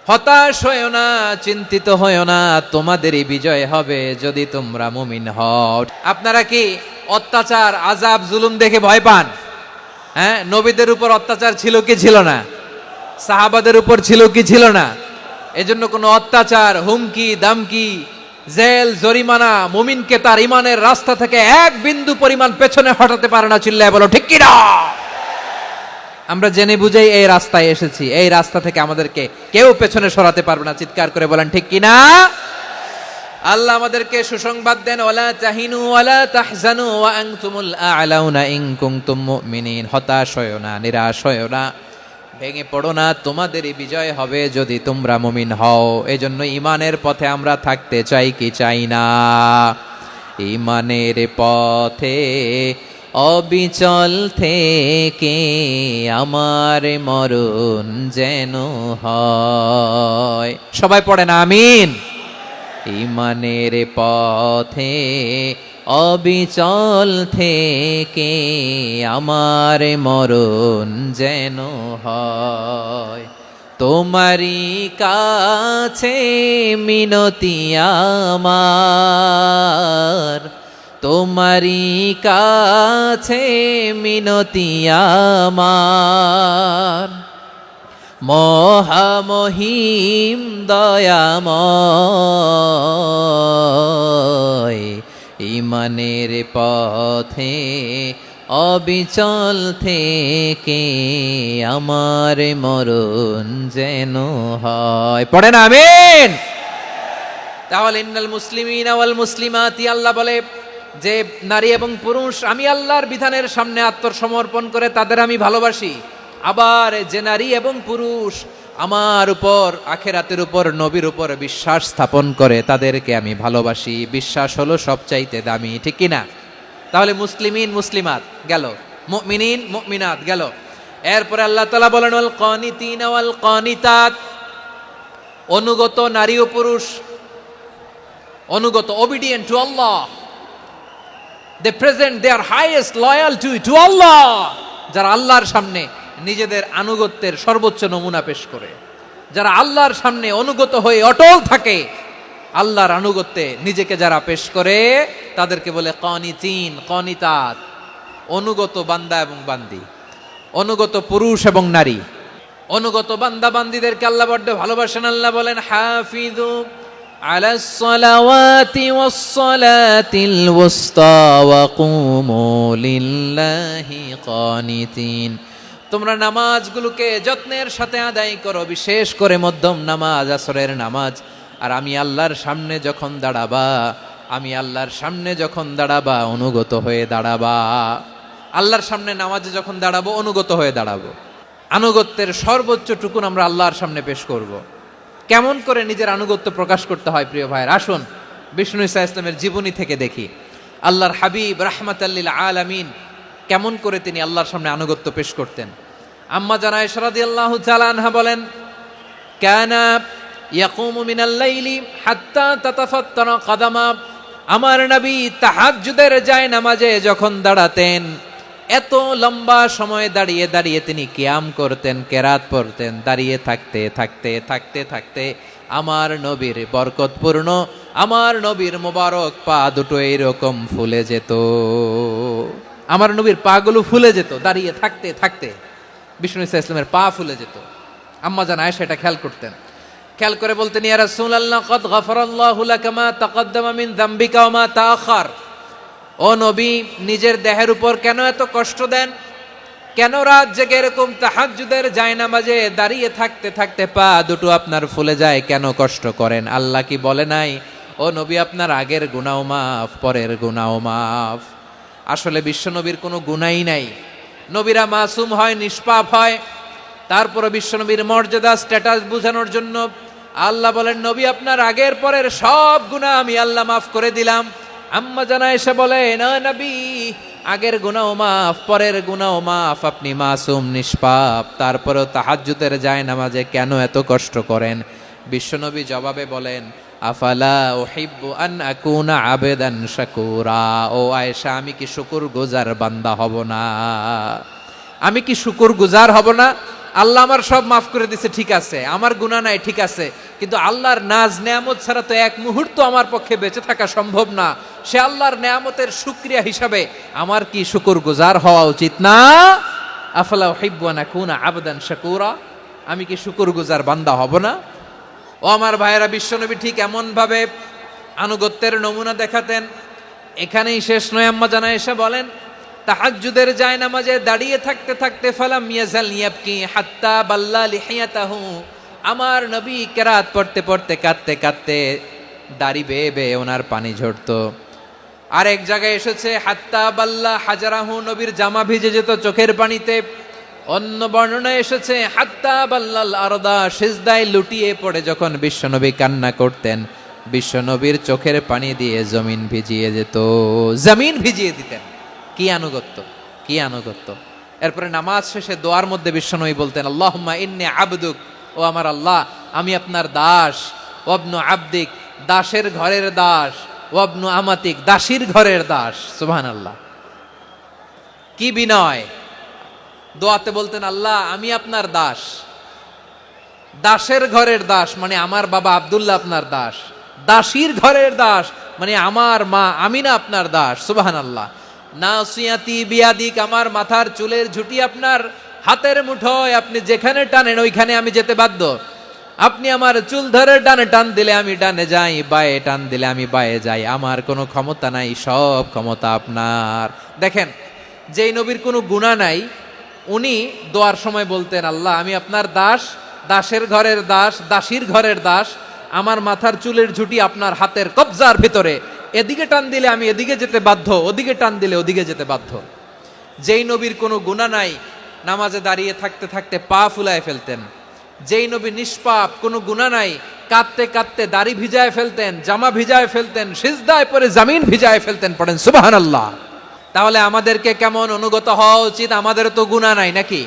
হতাশ হয়ো না, চিন্তিত হয়ো না, তোমাদেরই বিজয় হবে যদি তোমরা মুমিন হও। আপনারা কি অত্যাচার, আযাব, জুলুম দেখে ভয় পান? হ্যাঁ, নবীদের উপর অত্যাচার ছিল কি ছিল না? সাহাবাদের উপর ছিল কি ছিল না? এজন্য কোনো অত্যাচার, হুমকি, দামকি, জেল, জরিমানা মুমিনকে তার ইমানের রাস্তা থেকে এক বিন্দু পরিমাণ পেছনে হটাতে পারে না। চিল্লায় বলো ঠিক কি না? আমরা জেনে বুঝেই এই রাস্তায় এসেছি, এই রাস্তা থেকে আমাদেরকে কেউ পেছনে সরাতে পারবে না। চিৎকার করে বলেন ঠিক কি না? আল্লাহ আমাদেরকে সুসংবাদ দেন, ওয়ালা তাহিনু ওয়ালা তাহজানু ওয়া আনতুমুল আ'লাউনা ইন কুনতুম মুমিনিন। হতাশ হয়ো না, নিরাশ হয়ো না, ভেঙে পড়ো না, তোমাদেরই বিজয় হবে যদি তোমরা মুমিন হও। এজন্য ঈমানের পথে আমরা থাকতে চাই কি চাই না? ঈমানের পথে অবিচল থেকে আমার মরণ যেন হয়। সবাই পড়েন আমিন। ঈমানের পথে অবিচল থেকে আমার মরণ যেন হয়। তোমারই কাছে মিনতি আমার, তোমারই কাছে মিনতি আমার, মহামহিম দয়াময়। ঈমানের পথে অবিচল থেকে আমার মরণ যেন হয়। পড়েন আমিন। তাহলে ইন্নাল মুসলিমিনা ওয়াল মুসলিমাতি, আল্লাহ বলে যে নারী এবং পুরুষ আমি আল্লাহর বিধানের সামনে আত্মসমর্পণ করে তাদের আমি ভালোবাসি। আবার যে নারী এবং পুরুষ আমার উপর, আখিরাতের উপর, নবীর উপর বিশ্বাস স্থাপন করে তাদেরকে আমি ভালোবাসি। বিশ্বাস হলো সবচাইতে দামি। ঠিক কি না? তাহলে মুসলিমিন মুসলিমাত গেল, মুমিনিন মুমিনাত গেল। এরপরে আল্লাহ তাআলা বলেন, ওয়াল কানিতিনা ওয়াল কানিতাত, অনুগত নারী ও পুরুষ, অনুগত, obedient to Allah, they present their highest loyalty to Allah, যারা আল্লাহর সামনে নিজেদের আনুগত্যের সর্বোচ্চ নমুনা পেশ করে, যারা আল্লাহর সামনে অনুগত হয়ে অটল থাকে, আল্লাহর আনুগত্যে নিজেকে যারা পেশ করে তাদেরকে বলে কানিতিন, কানিতাত, অনুগত বান্দা এবং বান্দি, অনুগত পুরুষ এবং নারী। অনুগত বান্দা বান্দিদেরকে আল্লাহ বড্ড ভালোবাসেন। আল্লাহ বলেন, হাফিযু আলাস সালাওয়াতি ওয়াস সালাতিল ওয়াসতা ওয়া কুমু লিল্লাহি কানিতিন। তোমরা নামাজগুলোকে যত্নের সাথে আদায় করো, বিশেষ করে মধ্যম নামাজ, আসরের নামাজ। আর আমি আল্লাহর সামনে যখন দাঁড়াবা, আমি আল্লাহর সামনে যখন দাঁড়াবা অনুগত হয়ে দাঁড়াবা। আল্লাহর সামনে নামাজে যখন দাঁড়াবো অনুগত হয়ে দাঁড়াবো। আনুগত্যের সর্বোচ্চ টুকুন আমরা আল্লাহর সামনে পেশ করব। কেমন করে নিজের আনুগত্য প্রকাশ করতে হয় প্রিয় ভাইয়ের, আসুন বিষ্ণু ঈসা ইসলামের জীবনী থেকে দেখি। আল্লাহর হাবিব রাহমাতাল লিল আলামিন কেমন করে তিনি আল্লাহর সামনে আনুগত্য পেশ করতেন। আম্মা জানা আয়েশা রাদিয়াল্লাহু তাআলা আনহা বলেন, কানা ইয়াকুমু মিনাল লাইলি হাত্তা তাতাফাত্তারা কাদামা। আমার নবী তাহাজ্জুদের যায় নামাজে যখন দাঁড়াতেন, এত লম্বা সময় দাঁড়িয়ে দাঁড়িয়ে তিনি কিয়াম করতেন, কেরাত পড়তেন। দাঁড়িয়ে থাকতে থাকতে থাকতে থাকতে আমার নবীর বরকতপূর্ণ, আমার নবীর মোবারক পা দুটো এইরকম ফুলে যেত। আমার নবীর পা গুলো ফুলে যেত দাঁড়িয়ে থাকতে থাকতে। বিষ্ণু ঈসা ইসলামের পা ফুলে যেত। আম্মা জান আয়েশা এটা খেয়াল করতেন। খেয়াল করে বলতেন, ইয়া রাসূলুল্লাহ কদ গফারাল্লাহু লাকা মা তাকাদ্দামা মিন যামবিকা ওয়া মা তাআখার। ও নবী, নিজের দেহের উপর কেন এত কষ্ট দেন? কেন রাত জেগে এরকম তাহাজ্জুদের জায়নামাজে দাঁড়িয়ে থাকতে থাকতে পা দুটো আপনার ফুলে যায়, কেন কষ্ট করেন? আল্লাহ কি বলে নাই, ও নবী আপনার আগের গুনাহ মাফ, পরের গুনাহ মাফ? আসলে বিশ্বনবীর কোনো গুনাহই নাই। নবীরা মাসুম হয়, নিষ্পাপ হয়। তারপরে বিশ্বনবীর মর্যাদা, স্ট্যাটাস বোঝানোর জন্য আল্লাহ বলেন, নবী আপনার আগের পরের সব গুনাহ আমি আল্লাহ মাফ করে দিলাম। আম্মা জানা এসে বলে, না নবী, আগের গুনাহ মাফ, পরের গুনাহ মাফ, আপনি মাসুম, নিষ্পাপ, তারপরেও তাহাজ্জুদের জায়নামাজে কেন এত কষ্ট করেন? বিশ্বনবী জবাবে বলেন, আফালা উহিব্বু আন আকুনা আবেদান শাকুরা। ও আয়েশা, আমি কি শুকরগুজার বান্দা হব না? আমি কি শুকরগুজার হব না? আল্লাহ আমার সব মাফ করে দিছে, ঠিক আছে, আমার গুনাহ নাই, ঠিক আছে, কিন্তু আল্লাহর নাজ নেয়ামত ছাড়া তো এক মুহূর্ত আমার পক্ষে বেঁচে থাকা সম্ভব না। সে আল্লাহর নেয়ামতের শুকরিয়া হিসাবে আমার কি শুকরগুজার হওয়া উচিত না? আফালা উহিব্বু আন আকুনা আবদান শাকুরা। আমি কি শুকরগুজার বান্দা হব না? ও আমার ভাইয়েরা, বিশ্বনবী ঠিক এমন ভাবে আনুগত্যের নমুনা দেখাতেন। এখানেই শেষ নয়, আম্মা জানা এসে বলেন, তাহাজ্জুদের জায়নামাজে দাঁড়িয়ে থাকতে থাকতে ফালাম ইয়াজাল ইয়াবকি হাত্তা বাল্লা লিহিয়াতাহু। আমার নবী কেরাত পড়তে পড়তে কাঁদতে কাঁদতে দাড়ি বেয়ে বেয়ে ওনার পানি ঝরতো। আরেক জায়গায় এসেছে হাত্তা বাল্লা হাজারাহু, নবীর জামা ভিজে যেত চোখের পানিতে। অন্য বর্ণনায় এসেছে হাত্তা বাল্লাল আরদা, সিজদায় লুটিয়ে পড়ে যখন বিশ্বনবী কান্না করতেন, বিশ্বনবীর চোখের পানি দিয়ে জমিন ভিজিয়ে যেত, জমিন ভিজিয়ে দিতেন। কি আনুগত্য, কি আনুগত্য! এরপরে নামাজ শেষে দোয়ার মধ্যে বিশ্বনবী বলতেন, আল্লাহুম্মা ইন্নী আবদুক, ও আমার আল্লাহ, আমি আপনার দাস। ওয়াবনু আবদিক, দাসের ঘরের দাস। ওয়াবনু আমাতিক, দাসীর ঘরের দাস। সুবহানাল্লাহ, কি বিনয়! দোয়াতে বলতেন, আল্লাহ আমি আপনার দাস। দাসের ঘরের দাস মানে আমার বাবা আব্দুল্লাহ আপনার দাস। দাসীর ঘরের দাস মানে আমার মা আমিনা আপনার দাস। সুবহানাল্লাহ। নাসিয়াতি বিয়াদিক, আমার মাথার চুলের ঝুঁটি আপনার হাতের মুঠোয়, আপনি যেখানে টানেন ওইখানে আমি যেতে বাধ্য। আপনি আমার চুল ধরে ডানে টান দিলে আমি ডানে যাই, বায়ে টান দিলে আমি বায়ে যাই, আমার কোনো ক্ষমতা নাই, সব ক্ষমতা আপনার। দেখেন, যেই নবীর কোনো গুনাহ নাই, উনি দোয়ার সময় বলতেন, আল্লাহ আমি আপনার দাস, দাসের ঘরের দাস, দাসীর ঘরের দাস, আমার মাথার চুলের ঝুঁটি আপনার হাতের কবজার ভিতরে, এদিকে টান দিলে আমি এদিকে যেতে বাধ্য, ওদিকে টান দিলে ওদিকে যেতে বাধ্য। যেই নবীর কোনো গুনাহ নাই, নামাজে দাঁড়িয়ে থাকতে থাকতে পা ফুলায় ফেলতেন। যেই নবী নিষ্পাপ, কোনো গুনাহ নাই, কাঁদতে কাঁদতে দাড়ি ভিজায় ফেলতেন, জামা ভিজায় ফেলতেন, সিজদায় পরে জমিন ভিজায় ফেলতেন। পড়েন সুবহানাল্লাহ। তাহলে আমাদেরকে কেমন অনুগত হওয়া উচিত? আমাদের তো গুনাহ নাই নাকি?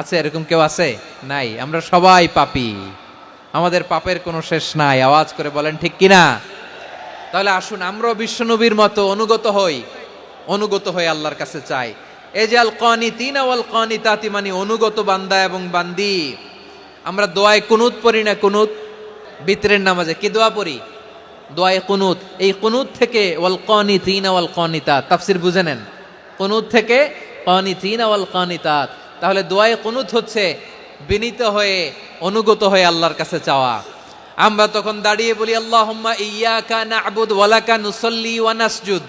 আছে এরকম কেউ? আছে? নাই। আমরা সবাই পাপী, আমাদের পাপের কোনো শেষ নাই। আওয়াজ করে বলেন ঠিক কিনা? তাহলে আসুন আমরাও বিশ্বনবীর মতো অনুগত হই, অনুগত হয়ে আল্লাহর কাছে চাই। এই যে আল কানিতিনা ওয়াল কানিতাতি, মানে অনুগত বান্দা এবং বান্দি। আমরা দোয়ায় কুনুত পড়ি না? কুনুত বিতরের নামাজে কি দোয়া পড়ি? দোয়ায়ে কুনুত। এই কুনুত থেকে ওয়াল কানিতিনা ওয়াল কানিতাত, তাফসীর বুঝে নেন। কুনুত থেকে কানিতিনা ওয়াল কানিতাত। তাহলে দোয়ায়ে কুনুত হচ্ছে বিনীত হয়ে, অনুগত হয়ে আল্লাহর কাছে চাওয়া। আমরা তখন দাঁড়িয়ে বলি, আল্লাহুম্মা ইয়্যাকা না'বুদু ওয়া লাকা নুসাল্লি ওয়া নাসজুদ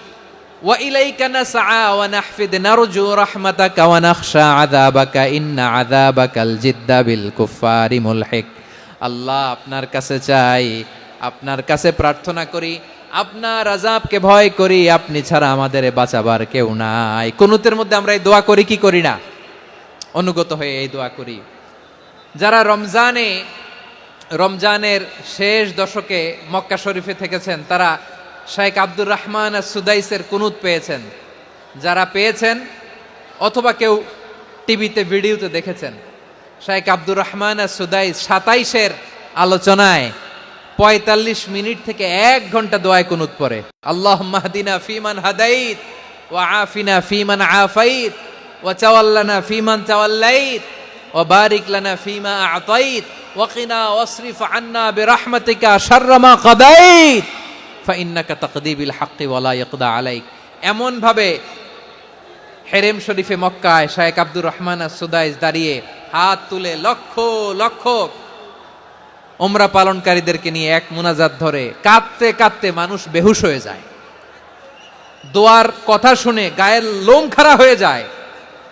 ওয়া ইলাইকা নাসআ ওয়া নাহফিদ নারজু রাহমাতাকা ওয়া নাখশা আযাবাকা ইন্না আযাবাকাল জিদ্দা বিল কুফফারি মুলহিক। আল্লাহ আপনার কাছে চাই, আপনার কাছে প্রার্থনা করি, আপনার আযাবকে ভয় করি, আপনি ছাড়া আমাদের বাঁচাবার কেউ নাই। কুনুতের মধ্যে আমরা এই দোয়া করি কি করি না? অনুগত হয়ে এই দোয়া করি। যারা রমজানের শেষ দশকে মক্কা শরীফে থেকেছেন, তারা শেখ আব্দুর রহমান সুদাইসের কুনুত পেয়েছেন। যারা পেয়েছেন অথবা কেউ টিভিতে ভিডিওতে দেখেছেন, শেখ আব্দুর রহমান সুদাইস 27-এর আলোচনায় 45 মিনিট থেকে 1 ঘন্টা দোয়ায় কুনুত পড়ে। আল্লাহুম্মা হদিনা ফিমান হাদাইত ওয়া আফিনা ফিমান আফাইত ওয়া তাওয়াল্লানা ফিমান তাওয়াল্লাইত ওয়া বারিক লানা ফিমা আ'তাইত ওয়া কিনা ওয়াসরিফ আন্না বিরহমাতিকা শাররা মা কাদাইত ফাইন্নাকা তাকদি বিল হাক্কি ওয়া লা ইয়াকদা আলাইক। এমন ভাবে হেরেম শরীফে মক্কায় শেখ আব্দুর রহমান সুদাইস দাঁড়িয়ে হাত তুলে লক্ষ লক্ষ উমরা পালনকারীদেরকে নিয়ে এক মুনাজাত ধরে কাঁদতে কাঁদতে মানুষ বেহুশ হয়ে যায়। দোয়ার কথা শুনে গায়ের লোম খাড়া হয়ে যায়,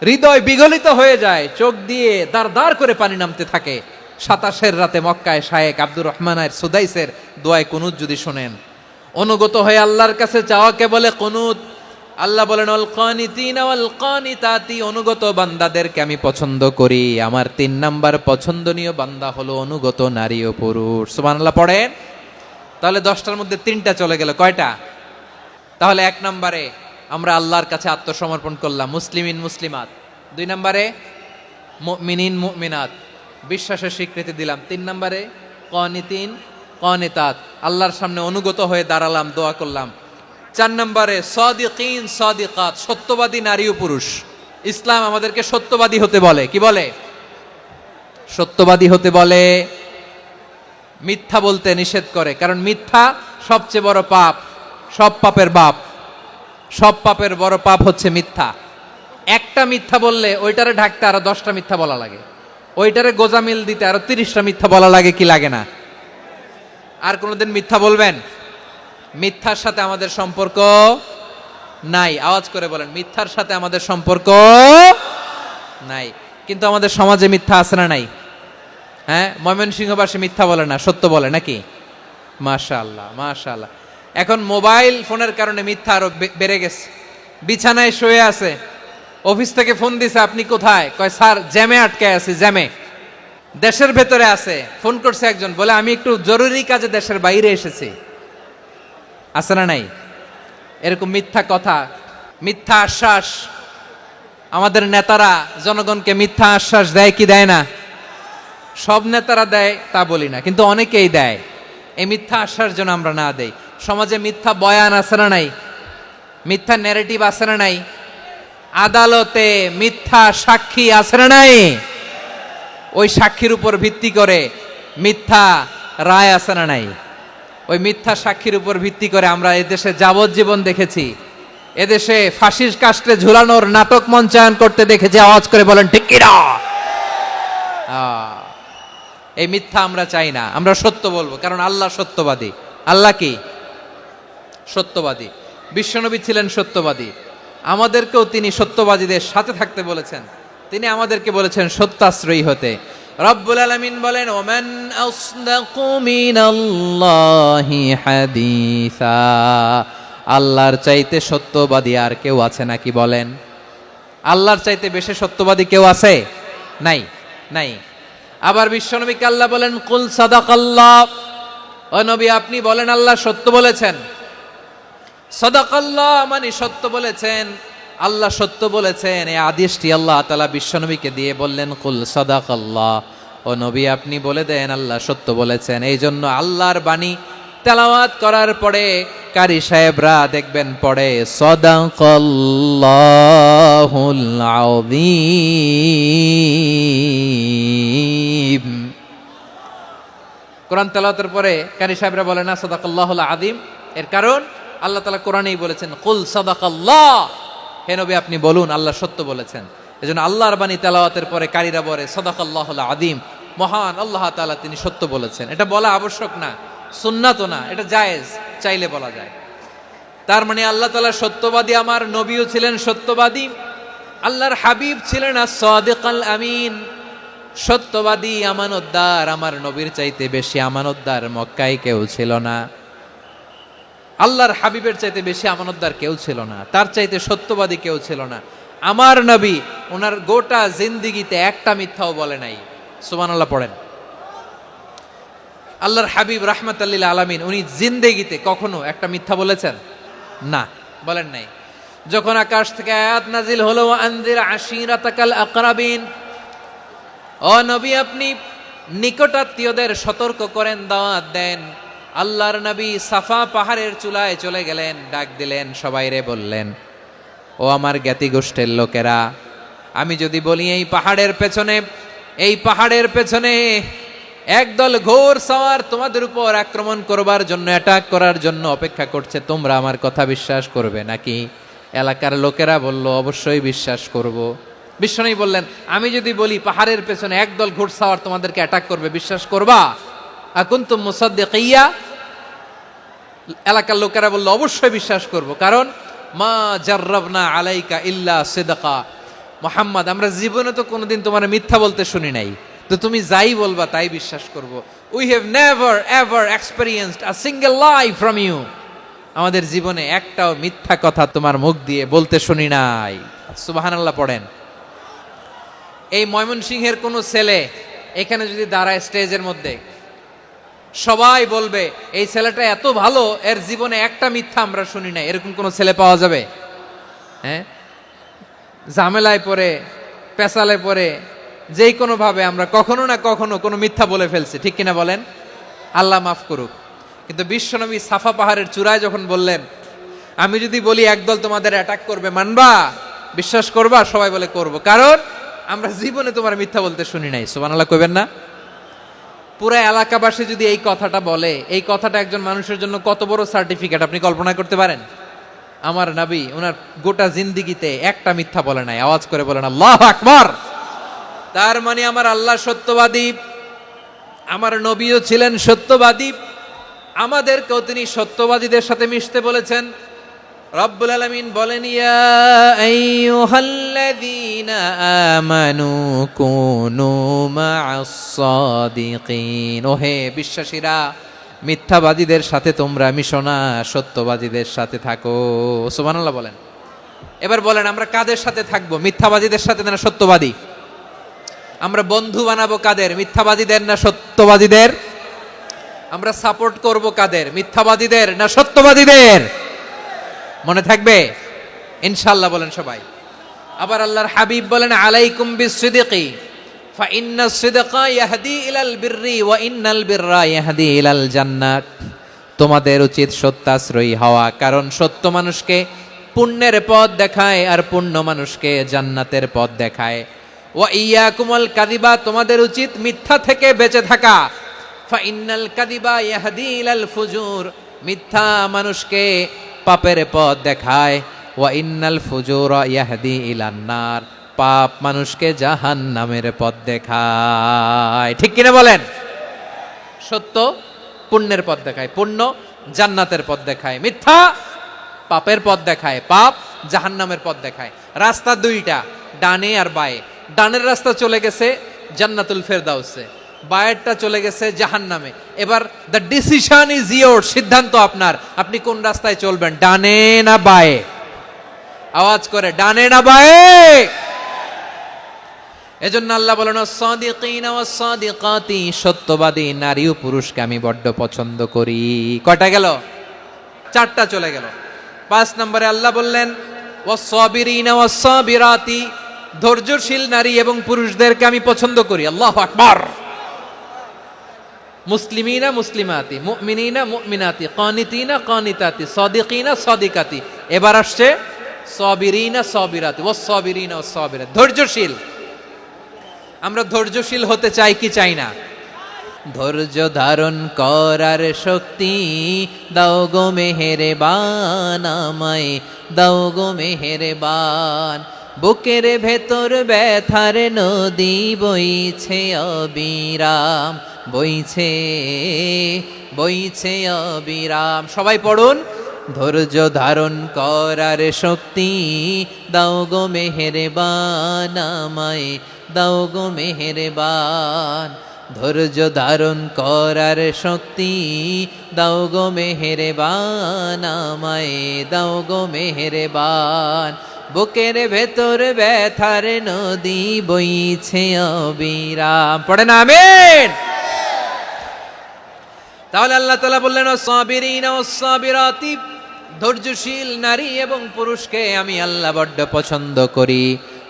হৃদয় বিগলিত হয়ে যায়, চোখ দিয়ে দাঁড় দাঁড় করে পানি নামতে থাকে। 27 রাতে মক্কায় শায়েখ আব্দুর রহমান সুদাইসের দোয়ায় কুনুত যদি শোনেন, অনুগত হয়ে আল্লাহর কাছে চাওয়াকে বলে কুনুত। আল্লাহ বলেন আল কানিতিনা ওয়াল কানিতাতি, অনুগত বান্দাদেরকে আমি পছন্দ করি। আমার 3 নাম্বার পছন্দনীয় বান্দা হলো অনুগত নারী ও পুরুষ। সুবহানাল্লাহ পড়েন। তাহলে 10টার মধ্যে 3টা চলে গেল, কয়টা? তাহলে 1 নম্বরে আমরা আল্লাহর কাছে আত্মসমর্পণ করলাম, মুসলিমিন মুসলিমাত। 2 নম্বরে মুমিনিন মুমিনাত, বিশ্বাসের স্বীকৃতি দিলাম। 3 নম্বরে কানিতিন কানিতাত, আল্লাহর সামনে অনুগত হয়ে দাঁড়ালাম, দোয়া করলাম। 4 নম্বরে সাদিকিন সাদিকাত, সত্যবাদী নারী ও পুরুষ। ইসলাম আমাদেরকে সত্যবাদী হতে বলে। কি বলে? সত্যবাদী হতে বলে, মিথ্যা বলতে নিষেধ করে। কারণ মিথ্যা সবচেয়ে বড় পাপ, সব পাপের বাপ। সব পাপের বড় পাপ হচ্ছে মিথ্যা। একটা মিথ্যা বললে ওইটারে ঢাকতে আরো 10টা মিথ্যা বলা লাগে, ওইটারে গোজামিল দিতে আরো 30টা মিথ্যা বলা লাগে, কি লাগে না? আর কোনোদিন মিথ্যা বলবেন? মিথ্যার সাথে আমাদের সম্পর্ক নাই। আওয়াজ করে বলেন, মিথ্যার সাথে আমাদের সম্পর্ক নাই। কিন্তু আমাদের সমাজে মিথ্যা আছে না নাই? হ্যাঁ, ময়মনসিংহবাসী মিথ্যা বলে না, সত্য বলে নাকি? মাশাআল্লাহ মাশাআল্লাহ। এখন মোবাইল ফোনের কারণে মিথ্যা আরো বেড়ে গেছে। বিছানায় শুয়ে আছে, অফিস থেকে ফোন দিছে, আপনি কোথায়? কয় স্যার জ্যামে আটকে আছি, জ্যামে। দেশের ভেতরে আছে, ফোন করছে একজন, বলে আমি একটু জরুরি কাজে দেশের বাইরে এসেছি। আছে না নাই? এরকম মিথ্যা কথা, মিথ্যা আশ্বাস। আমাদের নেতারা জনগণকে মিথ্যা আশ্বাস দেয় কি দেয় না? সব নেতারা দেয় তা বলি না, কিন্তু অনেকেই দেয়। এই মিথ্যা আশ্বাস যেন আমরা না দেই। সমাজে মিথ্যা বয়ান আছে না নাই? মিথ্যা ন্যারেটিভ আছে না নাই? আদালতে মিথ্যা সাক্ষী আছে না নাই? ওই সাক্ষীর উপর ভিত্তি করে মিথ্যা রায় আছে না নাই? ওই মিথ্যা সাক্ষীর উপর ভিত্তি করে আমরা এদেশে যাবজ্জীবন দেখেছি, এদেশে ফাঁসির কাস্টে ঝুলানোর নাটক মঞ্চায়ন করতে দেখেছি। আওয়াজ করে বলেন ঠিক কি না? এই মিথ্যা আমরা চাই না, আমরা সত্য বলবো, কারণ আল্লাহ সত্যবাদী। আল্লাহ কি? সত্যবাদী। বিশ্বনবী ছিলেন সত্যবাদী, আমাদেরকেও তিনি সত্যবাদীদের সাথে থাকতে বলেছেন। তিনি আমাদেরকে বলেছেন সত্যাশ্রয়ী হতে। রব্বুল আলামিন বলেন ওমান আসদাকু মিনাল্লাহি হাদিসা, আল্লাহর চাইতে সত্যবাদী আর কেউ আছে নাকি বলেন? আল্লাহর চাইতে বেশি সত্যবাদী কেউ আছে? নাই, নাই। আবার বিশ্বনবীকে আল্লাহ বলেন কুল সাদাকাল্লাহ, ও নবী আপনি বলেন আল্লাহ সত্য বলেছেন। সাদাকাল্লাহ মানে সত্য বলেছেন, আল্লাহ সত্য বলেছেন। এই আদেশটি আল্লাহ তাআলা বিশ্বনবীকে দিয়ে বললেন কুল সাদাকাল্লাহ, ও নবী আপনি বলে দেন আল্লাহ সত্য বলেছেন। এই জন্য আল্লাহর বাণী তেলাওয়াত করার পরে কারি সাহেবরা দেখবেন পড়ে সাদাকাল্লাহুল আযীম। কোরআন তেলাওয়াতের পরে কারি সাহেবরা বলে না সাদাকাল্লাহুল আযীম। এর কারণ আল্লাহ তাআলা কোরআনেই বলেছেন কুল সাদাকাল্লাহ, হে নবী আপনি বলুন আল্লাহ সত্য বলেছেন। এজন্য আল্লাহর বাণী তেলাওয়াতের পরে কারীরা বলে সাদাকাল্লাহুল আযীম, মহান আল্লাহ তাআলা তিনি সত্য বলেছেন। এটা বলা আবশ্যক না, সুন্নাতও না, এটা জায়েজ, চাইলে বলা যায়। তার মানে আল্লাহ তাআলা সত্যবাদী, আমার নবীও ছিলেন সত্যবাদী, আল্লাহর হাবিব ছিলেন as-সাদিকাল আমিন, সত্যবাদী আমানতদার। আমার নবীর চাইতে বেশি আমানতদার মক্কায় কেউ ছিল না, আল্লাহর হাবিবের চাইতে বেশি আমানতদার কেউ ছিল না, তার চাইতে সত্যবাদী কেউ ছিল না। আমার নবী ওনার গোটা জিন্দিগিতে একটা মিথ্যাও বলে নাই। সুবহানাল্লাহ পড়েন। আল্লাহর হাবিব রাহমাতাল লিল আলামিন উনি জিন্দেগিতে কখনো একটা মিথ্যা বলেছেন? না, বলেন নাই। যখন আকাশ থেকে আয়াত নাজিল হলো আনজির আশিরাতাকাল আকরাবিন, ও নবী আপনি নিকটাত্মীয়দের সতর্ক করেন, দাওয়াত দেন। আল্লাহর নবী সাফা পাহাড়ের চূড়ায় চলে গেলেন, ডাক দিলেন, সবাইরে বললেন ও আমার জ্ঞাতি গোষ্ঠীর লোকেরা, আমি যদি বলি এই পাহাড়ের পেছনে একদল ঘোর সওয়ার তোমাদের উপর আক্রমণ করবার জন্য, অ্যাটাক করার জন্য অপেক্ষা করছে, তোমরা আমার কথা বিশ্বাস করবে নাকি? এলাকার লোকেরা বলল অবশ্যই বিশ্বাস করব। বিশ্বনবী বললেন, আমি যদি বলি পাহাড়ের পেছনে একদল ঘোড়সাওয়ার তোমাদেরকে অ্যাটাক করবে, বিশ্বাস করবা? আকুনতুম মুসাদ্দিকিয়া? এলাকার লোকেরা বলল, অবশ্যই বিশ্বাস করব, কারণ মা জাররাবনা আলাইকা ইল্লা সিদকা। মুহাম্মদ, আমরা জীবনে তো কোনোদিন তোমার মিথ্যা বলতে শুনি নাই, তো তুমি যাই বলবা তাই বিশ্বাস করব। We have never ever experienced a single lie from you. আমাদের জীবনে একটাও মিথ্যা কথা তোমার মুখ দিয়ে বলতে শুনি নাই। সুবহানাল্লাহ পড়েন। এই ময়মনসিংহের কোনো ছেলে এখানে যদি দাঁড়ায় স্টেজের মধ্যে, সবাই বলবে এই ছেলেটা এত ভালো, এর জীবনে একটা মিথ্যা আমরা শুনি নাই, এরকম কোন ছেলে পাওয়া যাবে? হ্যাঁ, ঝামেলায় পড়ে, পেশালে পড়ে, যেই কোনো ভাবে আমরা কখনো না কখনো কোনো মিথ্যা বলে ফেলছি, ঠিক কিনা বলেন? আল্লাহ মাফ করুক। কিন্তু বিশ্বনবী সাফা পাহাড়ের চূড়ায় যখন বললেন, আমি যদি বলি একদল তোমাদের অ্যাটাক করবে, মানবা? বিশ্বাস করবা? সবাই বলে করব, কারণ আমরা জীবনে তোমার মিথ্যা বলতে শুনি নাই। সুবহানাল্লাহ কইবেন না? পুরা এলাকাবাসী যদি এই কথাটা বলে, এই কথাটা একজন মানুষের জন্য কত বড় সার্টিফিকেট আপনি কল্পনা করতে পারেন? আমার নবী ওনার গোটা জিন্দিগিতে একটা মিথ্যা বলে নাই। আওয়াজ করে বলেন আল্লাহু আকবার। তার মানে আমার আল্লাহ সত্যবাদী, আমার নবীও ছিলেন সত্যবাদী, আমাদেরকেও তিনি সত্যবাদীদের সাথে মিশতে বলেছেন। রব্বুল আলামিন বলেন, ইয়া আইয়ুহাল্লাযীনা আমানু কুনু মা'আস সাদিকিন। ওহে বিশ্বাসীরা, মিথ্যাবাদীদের সাথে তোমরা মিশো না, সত্যবাদীদের সাথে থাকো। সুবহানাল্লাহ বলেন। এবার বলেন, আমরা কাদের সাথে থাকবো? মিথ্যাবাদীদের সাথে না সত্যবাদী? আমরা বন্ধু বানাবো কাদের? মিথ্যাবাদীদের না সত্যবাদীদের? আমরা সাপোর্ট করব কাদের? মিথ্যাবাদীদের না সত্যবাদীদের? মনে থাকবে ইনশাআল্লাহ, বলেন সবাই। আবার আল্লাহর হাবিব বলেন, আলাইকুম বিসসিদকি ফা ইন্নাস সিদকা ইয়াহদি ইলাল বিররি ওয়া ইন্নাল বিররা ইয়াহদি ইলাল জান্নাত। তোমাদের উচিত সত্যাশ্রয়ী হওয়া, কারণ সত্য মানুষকে পুণ্যের পথ দেখায় আর পুণ্য মানুষকে জান্নাতের পথ দেখায়। ওয়া ইয়াকুমুল কাযিবা, তোমাদের উচিত মিথ্যা থেকে বেঁচে থাকা। ফা ইন্নাল কাযিবা ইয়াহদি ইলাল ফুজুর, মিথ্যা মানুষকে পাপের পথ দেখায়। ওয়া ইন্নাল ফুজুরা ইয়াহদি ইলান নার, পাপ মানুষকে জাহান্নামের পথ দেখায়। ঠিক কিনা বলেন? সত্য পুণ্যের পথ দেখায়, পুণ্য জান্নাতের পথ দেখায়, মিথ্যা পাপের পথ দেখায়, পাপ জাহান্নামের পথ দেখায়। রাস্তা দুইটা, ডানে আর বায়ে। ডানের রাস্তা চলে গেছে জান্নাতুল ফেরদাউসে, বায়েরটা চলে গেছে জাহান্নামে। এবার দ্য ডিসিশন ইজ ইয়োর, সিদ্ধান্ত আপনার, আপনি কোন রাস্তায় চলবেন, ডানে না বায়ে? আওয়াজ করে, ডানে না বায়ে? এজন্য আল্লাহ বলেন, সাদিকিনা ওয়াস সাদিকাতি, সত্যবাদী নারী ও পুরুষকে আমি বড্ড পছন্দ করি। কয়টা গেল? চারটা চলে গেল। 5 নম্বরে আল্লাহ বললেন, ওয়াস সাবিরিনা ওয়াস সাবিরাতি, ধৈর্যশীল নারী এবং পুরুষদেরকে আমি পছন্দ করি। আল্লাহু আকবার। মুসলিমিনা মুসলিমাতি, মুমিনিনা মুমিনাতি, কানিতিনা কানিতাতি, সাদিকিনা সাদিকাতি। এবার আসছে সাবিরিনা সাবিরাতি, ওয়াস সাবিরিনা ওয়াস সাবিরাত, ধৈর্যশীল। আমরা ধৈর্যশীল হতে চাই কি চাই না? ধৈর্য ধারণ করার শক্তি দাও গো মেহেরবান, আমায় দাও গো মেহেরবান। বুকের ভেতর ব্যথার নদী বইছে অবিরাম, বইছে বইছে অবিরাম। সবাই পড়ুন, ধৈর্য ধারণ করার শক্তি দাও গো মেহেরবান, আমায় দাও গো মেহেরবান। ধৈর্য ধারণ করার শক্তি দাও গো মেহেরবান, আমায় দাও গো মেহেরবান। বুকের ভেতর ব্যথার নদী বইছে অবিরাম। পড়েন আমিন। তাহলে আল্লাহ তাআলা বললেন, সাবিরিনা ওয়াস সাবিরাতি, ধৈর্যশীল নারী এবং পুরুষকে আমি আল্লাহ বড্ড পছন্দ করি।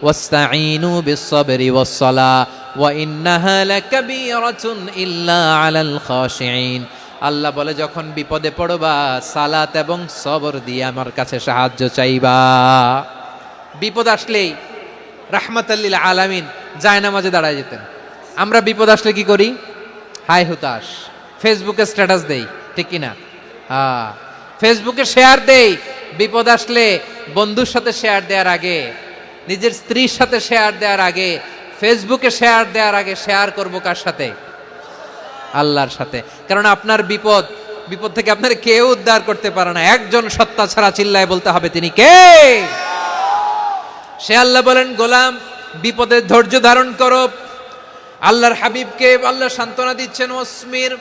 ওয়াস্তাঈনু বিস-সাবরি ওয়াস-সালাহ ওয়া ইন্নাহা লাকাবীরাতুন ইল্লা আলাল খাশিঈন। আল্লাহ বলে, যখন বিপদে পড়বা সালাত এবং সবর দিয়ে আমার কাছে সাহায্য চাইবা। বিপদ আসলেই রাহমাতাল লিল আলামিন জায়নামাজে দাঁড়ায় যেতেন। আমরা বিপদ আসলে কি করি? হায় হুতাশ, ফেসবুকে স্ট্যাটাস দেই, ঠিক কিনা? ফেসবুকে শেয়ার দেই। বিপদ আসলে বন্ধুর সাথে শেয়ার দেওয়ার আগে নিজের স্ত্রীর সাথে শেয়ার দেওয়ার আগে, ফেসবুকে শেয়ার দেওয়ার আগে শেয়ার করব কার সাথে? আল্লাহর সাথে। কারণ আপনার বিপদ থেকে আপনার কেউ উদ্ধার করতে পারে না, একজন সত্তা ছাড়া। চিল্লায় বলতে হবে তিনি কে? সে আল্লাহ বলেন, গোলাম বিপদে ধৈর্য ধারণ করো। আল্লাহর হাবিবকে আল্লাহ সান্ত্বনা দিচ্ছেন, ওয়াসমির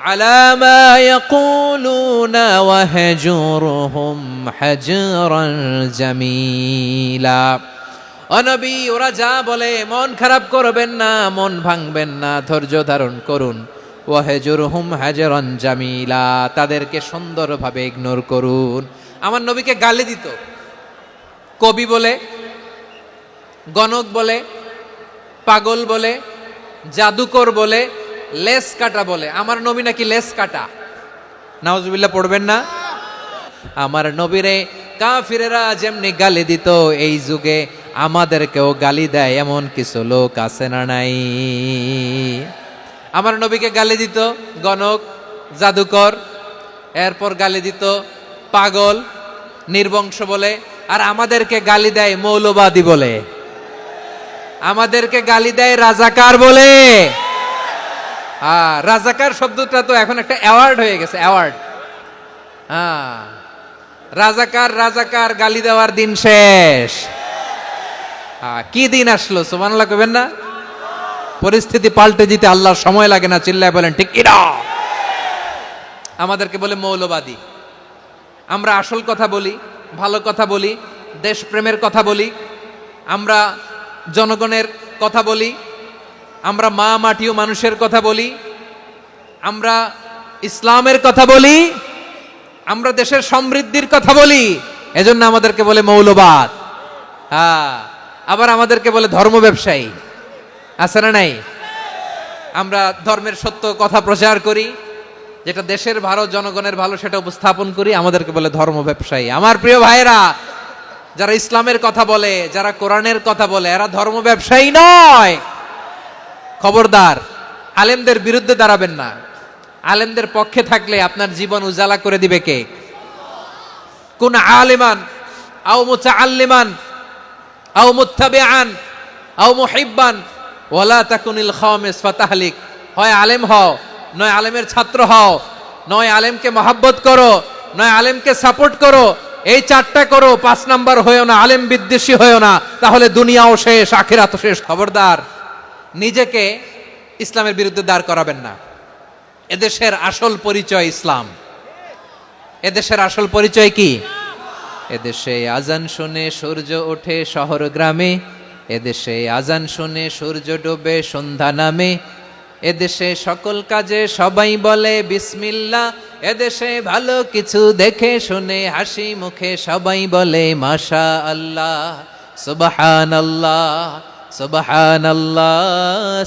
আলা মা ইয়াকুলুনা ওয়াহজুরহুম হাজরান জামিলা। ও নবী, ওরা যা বলে মন খারাপ করবেন না, মন ভাঙবেন না, ধৈর্য ধারণ করুন। ওয়াহজুরহুম হাজরান জামিলা, তাদেরকে সুন্দরভাবে ইগনোর করুন। আমার নবীকে গালি দিত কবি বলে, গণক বলে, পাগল বলে, জাদুকর বলে, লেস কাটা বলে। আমার নবী নাকি লেস কাটা? নাউজুবিল্লাহ পড়বেন না? আমার নবীরে কাফিরেরা যেমনি গালি দিত, এই যুগে আমাদেরকেও গালি দেয় এমন কিছু লোক আছে না নাই? আমার নবীকে গালি দিত গণক, জাদুকর, এরপর গালি দিত পাগল, নির্বংশ বলে, আর আমাদেরকে গালি দেয় মৌলবাদী বলে, আমাদেরকে গালি দেয় রাজাকার বলে। রাজাকার শব্দটা তো এখন একটা অ্যাওয়ার্ড হয়ে গেছে, অ্যাওয়ার্ড। রাজাকার রাজাকার গালি দেওয়ার দিন শেষ। কি দিন আসলো, সুবহানাল্লাহ কইবেন না? পরিস্থিতি পাল্টে দিতে আল্লাহর সময় লাগে না। চিল্লায় বলেন ঠিক কিনা? আমাদেরকে বলে মৌলবাদী। আমরা আসল কথা বলি, ভালো কথা বলি, দেশপ্রেমের কথা বলি, আমরা জনগণের কথা বলি, আমরা মা মাটি ও মানুষের কথা বলি, আমরা ইসলামের কথা বলি, আমরা দেশের সমৃদ্ধির কথা বলি। এজন্য আমাদেরকে বলে মৌলবাদ। আবার আমাদেরকে বলে ধর্ম ব্যবসায়ী। আছে না নাই? আমরা ধর্মের সত্য কথা প্রচার করি, যেটা দেশের ভালো, জনগণের ভালো, সেটা উপস্থাপন করি, আমাদেরকে বলে ধর্ম ব্যবসায়ী। আমার প্রিয় ভাইরা, যারা ইসলামের কথা বলে, যারা কোরআনের কথা বলে, এরা ধর্ম ব্যবসায়ী নয়। খবরদার, আলেমদের বিরুদ্ধে দাঁড়াবেন না। আলেমদের পক্ষে থাকলে আপনার জীবন উজালা করে দিবে কে? কোন আলিমান আও মুতাআল্লিমান আও মুত্তাবিআন আও মুহিব্বান ওয়ালা তাকুনিল খামিস ফাতাহলিক। হয় আলেম হও, নয় আলেমের ছাত্র হও, নয় আলেমকে মহাব্বত করো, নয় আলেমকে সাপোর্ট করো। এই চারটা করো, 5 নাম্বার হয়েও না, আলেম বিদ্বেষী হয়েও না, তাহলে দুনিয়াও শেষ, আখিরাতও শেষ। খবরদার, নিজেকে ইসলামের বিরুদ্ধে দাঁড় করাবেন না। এদেশের আসল পরিচয় ইসলাম। এদেশের আসল পরিচয় কি? এদেশে আজান শুনে সূর্য ওঠে শহর গ্রামে, এদেশে আজান শুনে সূর্য ডোবে সন্ধ্যা নামে, এদেশে সকল কাজে সবাই বলে বিসমিল্লাহ, এদেশে ভালো কিছু দেখে শুনে হাসি মুখে সবাই বলে মাশা আল্লাহ, সুবহানাল্লাহ, সুবহানাল্লাহ,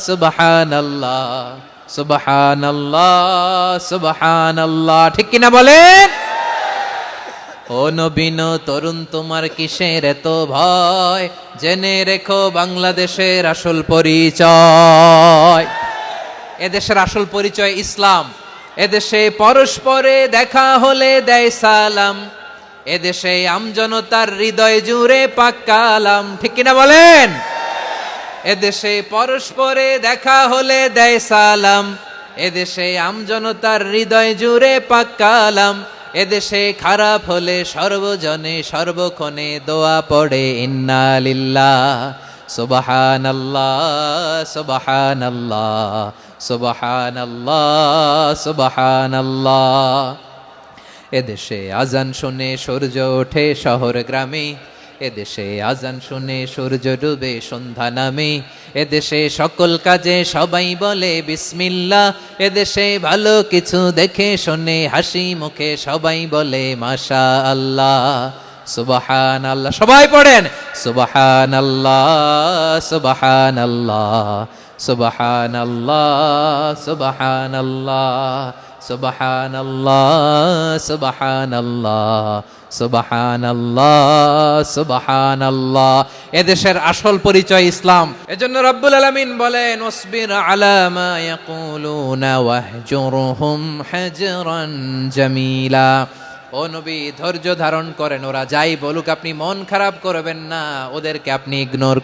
সুবহানাল্লাহ, সুবহানাল্লাহ, সুবহানাল্লাহ। ঠিক কিনা বলেন? ও নবীন তরুণ, তোমার কিসের এত ভয়? জেনে রেখো বাংলাদেশের আসল পরিচয়। এদেশের আসল পরিচয় ইসলাম। এদেশে পরস্পরে দেখা হলে দেয় সালাম, এদেশে আমজনতার হৃদয় জুড়ে পাক কালাম। ঠিক কিনা বলেন? এদেশে পরস্পরে দেখা হলে দেয় সালাম, এদেশে আমজনতার হৃদয় জুড়ে পাক কালাম, এদেশে খারাপ হলে সর্বজনে সর্বক্ষণে দোয়া পড়ে ইন্না লিল্লাহ, সুবহানাল্লাহ, সুবহানাল্লাহ, সুবহানাল্লাহ, সুবহানাল্লাহ। এদেশে আজান শুনে সূর্য ওঠে শহর গ্রামে, এদেশে আজান শুনে সূর্য ডুবে সন্ধ্যা নামে, এদেশে সকল কাজে সবাই বলে বিসমিল্লাহ, এদেশে ভালো কিছু দেখে শুনে হাসি মুখে সবাই বলে মাশা আল্লাহ, সুবহানাল্লাহ। সবাই পড়েন সুবহানাল্লাহ, সুবহানাল্লাহ, সুবহানাল্লাহ, সুবহানাল্লাহ, সুবহানাল্লাহ, সুবহানাল্লাহ, সুবহানাল্লাহ, সুবহানাল্লাহ। এদেশের আসল পরিচয় ইসলাম। এজন্য রব্বুল আলামিন বলেন ওয়াসবির আলা মা ইয়াকুলুনা ওয়াহজুরহুম হাজরান জামিলা। ও নবী ধৈর্য ধারণ করেন, ওরা যাই বলুক আপনি মন খারাপ করবেন না, ওদেরকে আপনি ইগনোর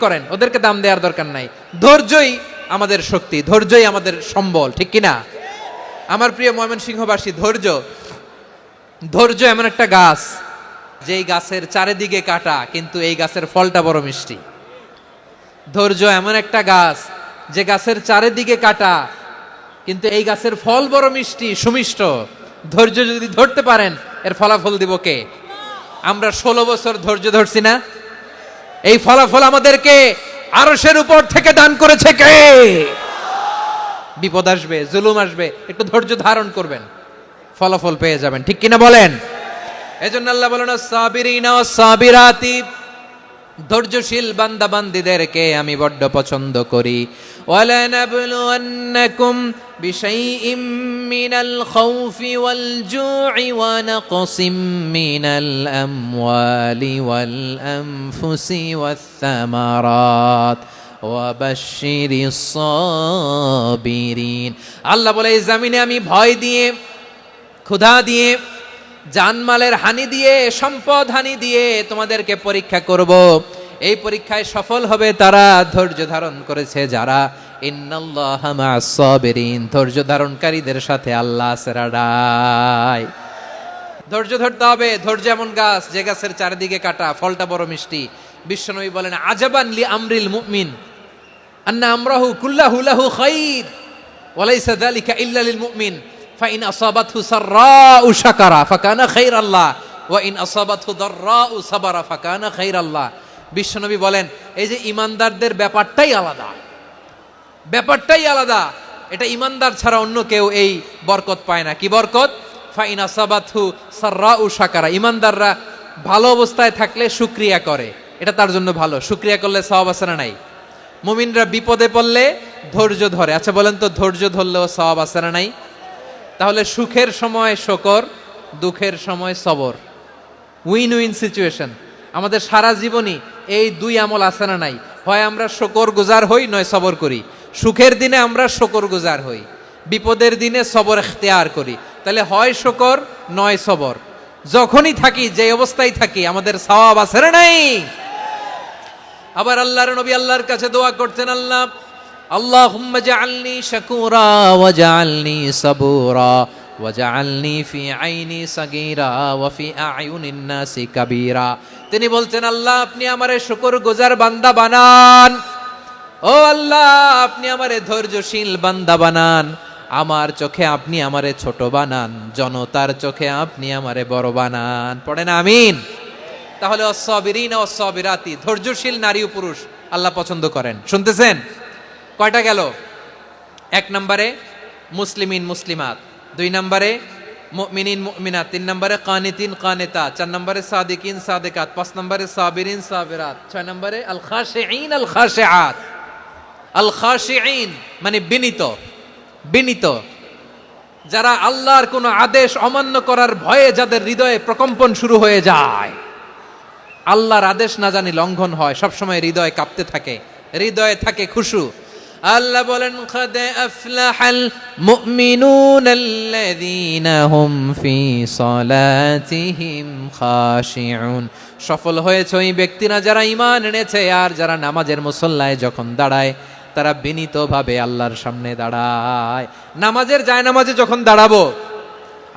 করেন, ওদেরকে দাম দেওয়ার দরকার নাই। ধৈর্যই আমাদের শক্তি, ধৈর্যই আমাদের সম্বল, ঠিক কিনা? আমার প্রিয় ময়মনসিংহবাসী, ধৈর্য এমন একটা গাছ, যেই গাছের চারিদিকে কাটা কিন্তু এই গাছের ফলটা বড় মিষ্টি। ধৈর্য এমন একটা গাছ, যে গাছের চারিদিকে কাটা কিন্তু এই গাছের ফল বড় মিষ্টি, সুমিষ্ট। ধৈর্য যদি ধরতে পারেন, এর ফলাফল দিব কে? আমরা 16 বছর ধৈর্য ধরছি না? এই ফলাফল আমাদেরকে আরশের উপর থেকে দান করেছে কে? বিপদ আসবে, জুলুম আসবে, একটু ধৈর্য ধারণ করবেন, ফলাফল পেয়ে যাবেন, ঠিক কিনা বলেন? এজন্য আল্লাহ বলেন সাবিরিনা ওয়াস সাবিরাতি, ধৈর্যশীল বান্দা বান্দীদেরকে আমি বড্ড পছন্দ করি। ওয়ালা নাবলুওয়ান্নাকুম বিশাইইম মিনাল খাউফি ওয়াল জু'i ওয়া নাকসিম মিনাল আমওয়ালি ওয়াল আনফুসি ওয়াস সামারাত ওয়া বাশশিরিস সাবিরিন। আল্লাহ বলে এই জমিনে আমি ভয় দিয়ে, ক্ষুধা দিয়ে, জানমালের হানি দিয়ে, সম্পদ হানি দিয়ে তোমাদেরকে পরীক্ষা করব। এই পরীক্ষায় সফল হবে তারা ধৈর্য ধারণ করেছে যারা। ইন্নাল্লাহা মা'আস সাবিরিন, ধৈর্য ধারণকারীদের সাথে আল্লাহ আছে রাডাই। ধৈর্য ধরতে হবে। ধৈর্য এমন গাছ, যে গাছের চারিদিকে কাটা, ফলটা বড় মিষ্টি। বিশ্বনবী বলেন আজাবান লি আমরিল মুমিন আন্না আমরাহু কুল্লাহু লাহু খাইর ওয়া লাইসা যালিকা ইল্লা লিল মুমিন ফাইন আসাবাতহু সাররাউ শাকারা ফাকানা খাইরাল্লাহ ওয়া ইন আসাবাতহু দাররাউ সাবারা ফাকানা খাইরাল্লাহ। বিশ্বনবী বলেন এই যে ইমানদারদের ব্যাপারটাই আলাদা, ব্যাপারটাই আলাদা। এটা ইমানদার ছাড়া অন্য কেউ এই বরকত পায় না। কি বরকত? ফাইন আসাবাতহু সাররাউ শাকারা, ইমানদাররা ভালো অবস্থায় থাকলে শুকরিয়া করে, এটা তার জন্য ভালো। শুকরিয়া করলে সওয়াব আছে না নাই? মুমিনরা বিপদে পড়লে ধৈর্য ধরে। আচ্ছা বলেন তো, ধৈর্য ধরলেও সওয়াব আছে না নাই? তাহলে সুখের সময় শুকর, দুঃখের সময় সবর, উইন উইন সিচুয়েশন। আমাদের সারা জীবনই এই দুই আমল আছে না নাই? হয় আমরা শুকর গুজার হই, নয় সবর করি। সুখের দিনে আমরা শুকর গুজার হই, বিপদের দিনে সবর ইখতিয়ার করি। তাহলে হয় শুকর নয় সবর। যখনই থাকি, যে অবস্থায় থাকি, আমাদের সওয়াব আছে না নাই? আবার আল্লাহর নবী আল্লাহর কাছে দোয়া করতেন, আল্লাহ আল্লাহুম্মা জাআলনি শাকুরা ওয়া জাআলনি সাবুরা ওয়া জাআলনি ফি আইনি সাগীরা ওয়া ফি আ'য়ুনিন নাসি কাবীরা। তিনি বলতেন আল্লাহ আপনি আমারে শুকরগুজার বান্দা বানান, ও আল্লাহ আপনি আমারে ধৈর্যশীল বান্দা বানান, আমার চোখে আপনি আমারে ছোট বানান, জনতার চোখে আপনি আমারে বড় বানান। পড়েন আমিন। তাহলে অস-সাবিরিনা ওয়াস-সাবিরাতি, ধৈর্যশীল নারী ও পুরুষ আল্লাহ পছন্দ করেন। শুনতেছেন? কয়টা গেল? 1 নম্বরে মুসলিমিন মুসলিমাত, 2 নম্বরে মুমিনিন মুমিনাত, 3 নম্বরে কানিতিন কানিতাত, 4 নম্বরে সাদিকিন সাদিকাত, 5 নম্বরে সাবিরিন সাবিরাত, 6 নম্বরে আল খাশিঈন আল খাশিআত। আল খাশিঈন মানে বিনীত, বিনীত, যারা আল্লাহর কোনো আদেশ অমান্য করার ভয়ে যাদের হৃদয়ে প্রকম্পন শুরু হয়ে যায়, আল্লাহর আদেশ না জানি লঙ্ঘন হয়, সবসময় হৃদয় কাঁপতে থাকে, হৃদয়ে থাকে খুশু। আল্লাহ বলেন কাদ আফলাহাল মুমিনুনাল্লাযীনা হুম ফি সালাতিহিম খাশিউন, সফল হয়েছে ওই ব্যক্তিরা যারা ঈমান এনেছে আর যারা নামাজের মুসল্লায় যখন দাঁড়ায় তারা বিনীতভাবে আল্লাহর সামনে দাঁড়ায়। নামাজের জায়নামাজে যখন দাঁড়াবো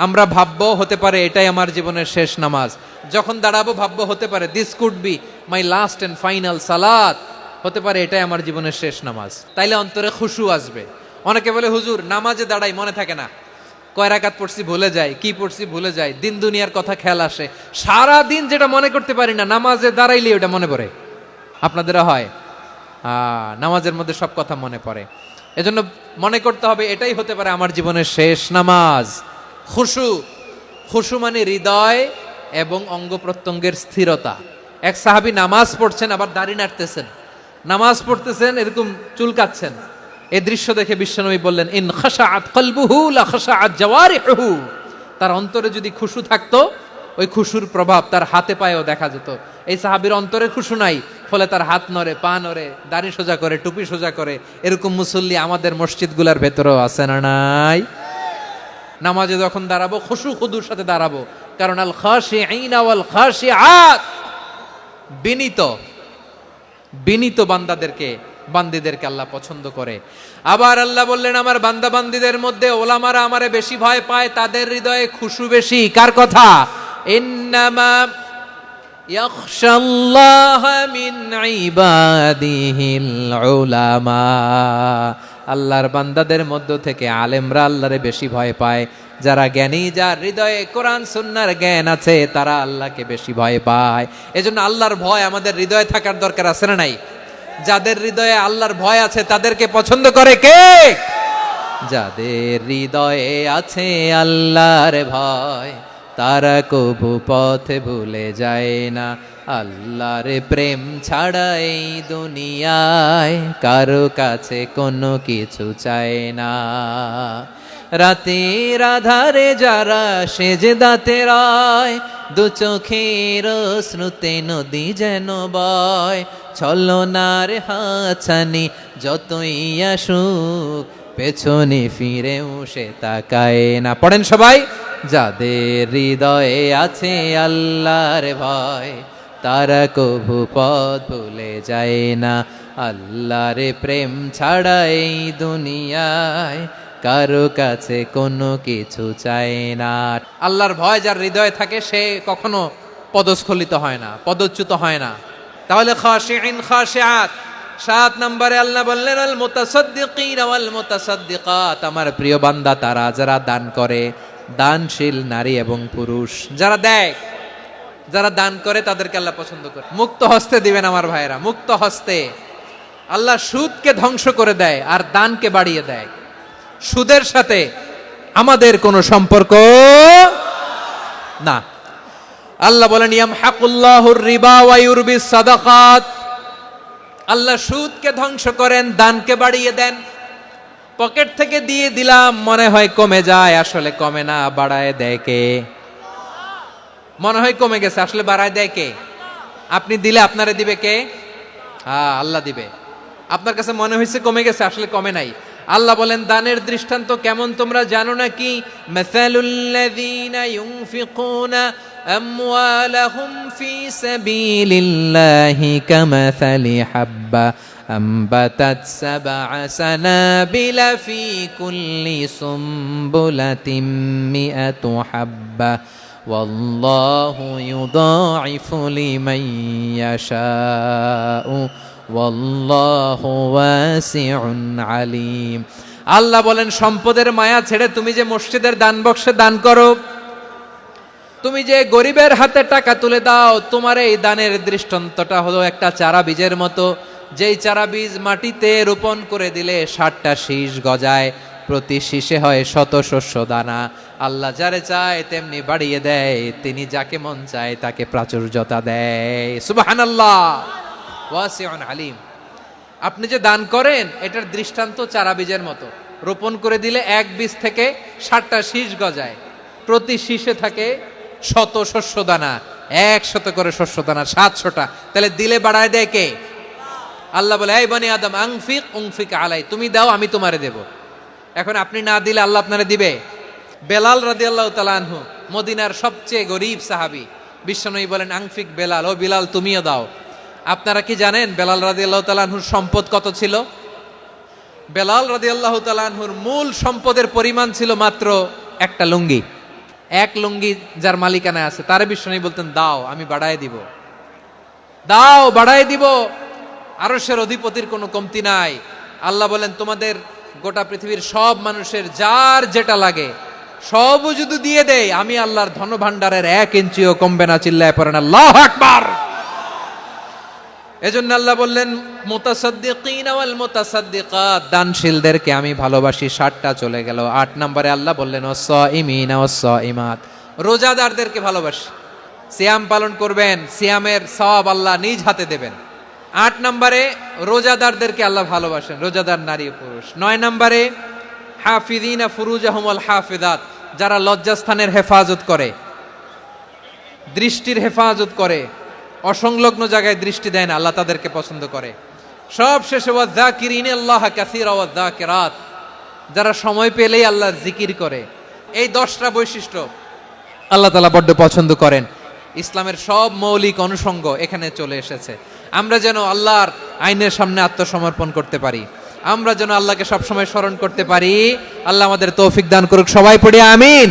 আমরা ভাববো হতে পারে এটাই আমার জীবনের শেষ নামাজ। যখন দাঁড়াবো ভাববো হতে পারে this could be my last and final সালাত, হতে পারে এটাই আমার জীবনের শেষ নামাজ। তাইলে অন্তরে খুশু আসবে। অনেকে বলে হুজুর নামাজে দাঁড়াই মনে থাকে না, কয় রাকাত পড়ছি ভুলে যাই, কি পড়ছি ভুলে যাই, দিন দুনিয়ার কথা খেয়াল আসে, সারা দিন যেটা মনে করতে পারি না নামাজে দাঁড়াইলে ওটা মনে পড়ে। আপনাদেরও হয়? নামাজের মধ্যে সব কথা মনে পড়ে। এজন্য মনে করতে হবে এটাই হতে পারে আমার জীবনের শেষ নামাজ। খুশু, খুশু মানে হৃদয় এবং অঙ্গ প্রত্যঙ্গের স্থিরতা। এক সাহাবী নামাজ পড়ছেন আবার দাড়ি নাড়তেছেন, নামাজ পড়তেছেন এরকম চুলকাচ্ছেন। এই দৃশ্য দেখে বিশ্বনবী বললেন ইন খাশাআত কলবুহু লা খাশাআত জাওয়ারিহু, তার অন্তরে যদি খুশু থাকতো ওই খুশুর প্রভাব তার হাতে পায়েও দেখা যেত। এই সাহাবীর অন্তরে খুশু নাই, ফলে তার হাত নড়ে, পা নড়ে, দাড়ি সোজা করে, টুপি সোজা করে। এরকম মুসল্লি আমাদের মসজিদগুলোর ভেতরেও আছে না নাই? নামাজে যখন দাঁড়াবো খুশু খুদুর সাথে দাঁড়াবো, কারণ আল খাশিঈনা ওয়াল খাশিআত, বিনীত বিনীত বান্দিদেরকে আল্লাহ পছন্দ করে। আবার আল্লাহ বললেন আমার বান্দা বান্দিদের মধ্যে ওলামারা আমারে বেশি ভয় পায়, তাদের হৃদয়ে খুশু বেশি। কার কথা? ইন্নামা ইয়াখশাল্লাহ মিন ইবাদিহিল উলামা, আল্লাহর বান্দাদের মধ্য থেকে আলেমরা আল্লাহরে বেশি ভয় পায়। যারা জ্ঞানী, যার হৃদয়ে কোরআন সুন্নাহর জ্ঞান আছে, তারা আল্লাহকে বেশি ভয় পায়। এজন্য আল্লাহর ভয় আমাদের হৃদয়ে থাকার দরকার আছে না নাই? যাদের হৃদয়ে আল্লাহর ভয় আছে তাদেরকে পছন্দ করে কে? যাদের হৃদয়ে আছে আল্লাহর ভয়, তারা কবু পথে ভুলে যায় না। আল্লাহর প্রেম ছাড়া এই দুনিয়ায় কারো কাছে কোনো কিছু চায় না। রাতের আধারে যারা সেজদাতে রয়, দু চোখের শ্রুতে নদী যেন বয়। ছলনার হাতছানি যতই আসুক, পেছনে ফিরেও সে তাকায় না। পড়েন সবাই। যাদের হৃদয়ে আছে আল্লাহর ভয়, তারা কভু পথ ভুলে যায় না। আল্লাহর প্রেম ছাড়া এই দুনিয়ায় কারো কাছে কোনো কিছু চায় না। আল্লাহর ভয় যার হৃদয়ে থাকে সে কখনো পদস্খলিত হয় না, পদচ্যুত হয় না। তাহলে খাশিঈন খাশিআত। 7 নম্বরে আল্লাহ বললেন আল মুতাসাদ্দিকিন ওয়াল মুতাসাদ্দিকাত, আমার প্রিয় বান্দা তারা যারা দান করে, দানশীল নারী এবং পুরুষ যারা দেয়, যারা দান করে তাদেরকে আল্লাহ পছন্দ করে। মুক্ত হস্তে দিবেন আমার ভাইরা, মুক্ত হস্তে। আল্লাহ সুদকে ধ্বংস করে দেয় আর দানকে বাড়িয়ে দেয়। সুদের সাথে আমাদের কোনো সম্পর্ক না। আল্লাহ বলেন ইয়ামহাকুল্লাহুর রিবা ওয়া ইউরবিস সাদাকাত, আল্লাহ সুদকে ধ্বংস করেন, দানকে বাড়িয়ে দেন। পকেট থেকে দিয়ে দিলাম মনে হয় কমে যায়, আসলে কমে না, বাড়ায় দেয় কে? মনে হয় কমে গেছে, আসলে বাড়ায় দেয় কে? আপনি দিলে আপনারে দিবে কে? আল্লাহ দিবে। আপনার কাছে মনে হয়েছে কমে গেছে, আসলে কমে নাই। আল্লাহ বলেন দানের দৃষ্টান্ত কেমন তোমরা জানো নাকি? মাসালুল্লাযীনা ইউনফিকুনা আমওয়ালাহুম ফি সাবিলিল্লাহি কামাসালি হাব্বা আম্বাতাত সাবআ সানাবিলা ফি কুল্লি সুমবুলাতিন মিআতু হাব্বা ওয়াল্লাহু ইউদাঈফু লিমান ইয়াশাউ ওয়াল্লাহু ওয়াসিউন আলিম। আল্লাহ বলেন সম্পদের মায়া ছেড়ে তুমি যে মসজিদের দান বক্সে দান করো, তুমি যে গরিবের হাতে টাকা তুলে দাও, তোমার এই দানের দৃষ্টান্তটা হলো একটা চারা বীজের মতো। যেই চারা বীজ মাটিতে রোপণ করে দিলে 60টা শীষ গজায়, প্রতি শীষে হয় শত শস্য দানা। আল্লাহ যারে চায় তেমনি বাড়িয়ে দেয়, তিনি যাকে মন চায় তাকে প্রাচুর্যতা দেয়। সুবহানাল্লাহ, ওয়াসিউন আলিম। আপনি যে দান করেন এটার দৃষ্টান্ত চারা বীজের মতো, রোপণ করে দিলে এক বীজ থেকে 60টা শীষ গজায়, প্রতি শীষে থাকে শত শস্য দানা, 100 করে শস্য দানা, 700টা। তাহলে দিলে বাড়ায় দেয় কে? আল্লাহ বলে এই বনি আদম আনফিক উনফিক আলাই, তুমি দাও আমি তোমারে দেব। এখন আপনি না দিলে আল্লাহ আপনারে দিবে? বেলাল রাদিয়াল্লাহু তাআলা আনহু, মদিনার সবচেয়ে গরীব সাহাবী, বিশ্বনবী বলেন আনফিক বেলাল, ও বিলাল তুমিও দাও। আপনারা কি জানেন বেলাল রাদিয়াল্লাহু তাআলা আনহুর সম্পদ কত ছিল? বেলাল রাদিয়াল্লাহু তাআলা আনহুর মূল সম্পদের পরিমাণ ছিল মাত্র একটা লুঙ্গি। এক লুঙ্গি যার মালিকানায় আছে তারে বিশ্বনবী বলতেন দাও আমি বাড়ায় দিব, দাও বাড়ায় দিব। আরশের অধিপতির কোনো কমতি নাই। আল্লাহ বলেন তোমাদের গোটা পৃথিবীর সব মানুষের যার যেটা লাগে সবও যদি দিয়ে দেয়, আমি আল্লাহর ধন ভাণ্ডারের 1 ইঞ্চিও কমবে না। চিল্লায় পড়েন আল্লাহু আকবার। এজন্য আল্লাহ বললেন মুতাসাদ্দিকিন ওয়াল মুতাসাদ্দিকাত, দানশীলদেরকে আমি ভালোবাসি। 60টা চলে গেল। 8 নম্বরে আল্লাহ বললেন ওয়াস-সাইমিনা ওয়াস-সাইমাত, রোজাদারদেরকে ভালোবাসি। সিয়াম পালন করবেন, সিয়ামের সওয়াব আল্লাহ নিজ হাতে দেবেন। 8 নম্বরে রোজাদারদেরকে আল্লাহ ভালোবাসেন, রোজাদার নারী ও পুরুষ। 9 নম্বরে হাফিযিনা ফুরুজাহুম ওয়াল হাফিযাত, যারা লজ্জাস্থানের হেফাজত করে, দৃষ্টির হেফাজত করে, অসংলগ্ন জায়গায় দৃষ্টি দেয় না, আল্লাহ তাদেরকে পছন্দ করে। সব শেষে ওয়াযাকিরিনাল্লাহ কাসীরা ওয়াযাকিরাত, যারা সময় পেলেই আল্লাহর জিকির করে, এই 10টা বৈশিষ্ট্য আল্লাহ তাআলা বড্ড পছন্দ করেন। ইসলামের সব মৌলিক অনুষঙ্গ এখানে চলে এসেছে। আমরা যেন আল্লাহর আইনের সামনে আত্মসমর্পণ করতে পারি, আমরা যেন আল্লাহকে সবসময় স্মরণ করতে পারি। আল্লাহ আমাদের তৌফিক দান করুক। সবাই পড়ি আমিন।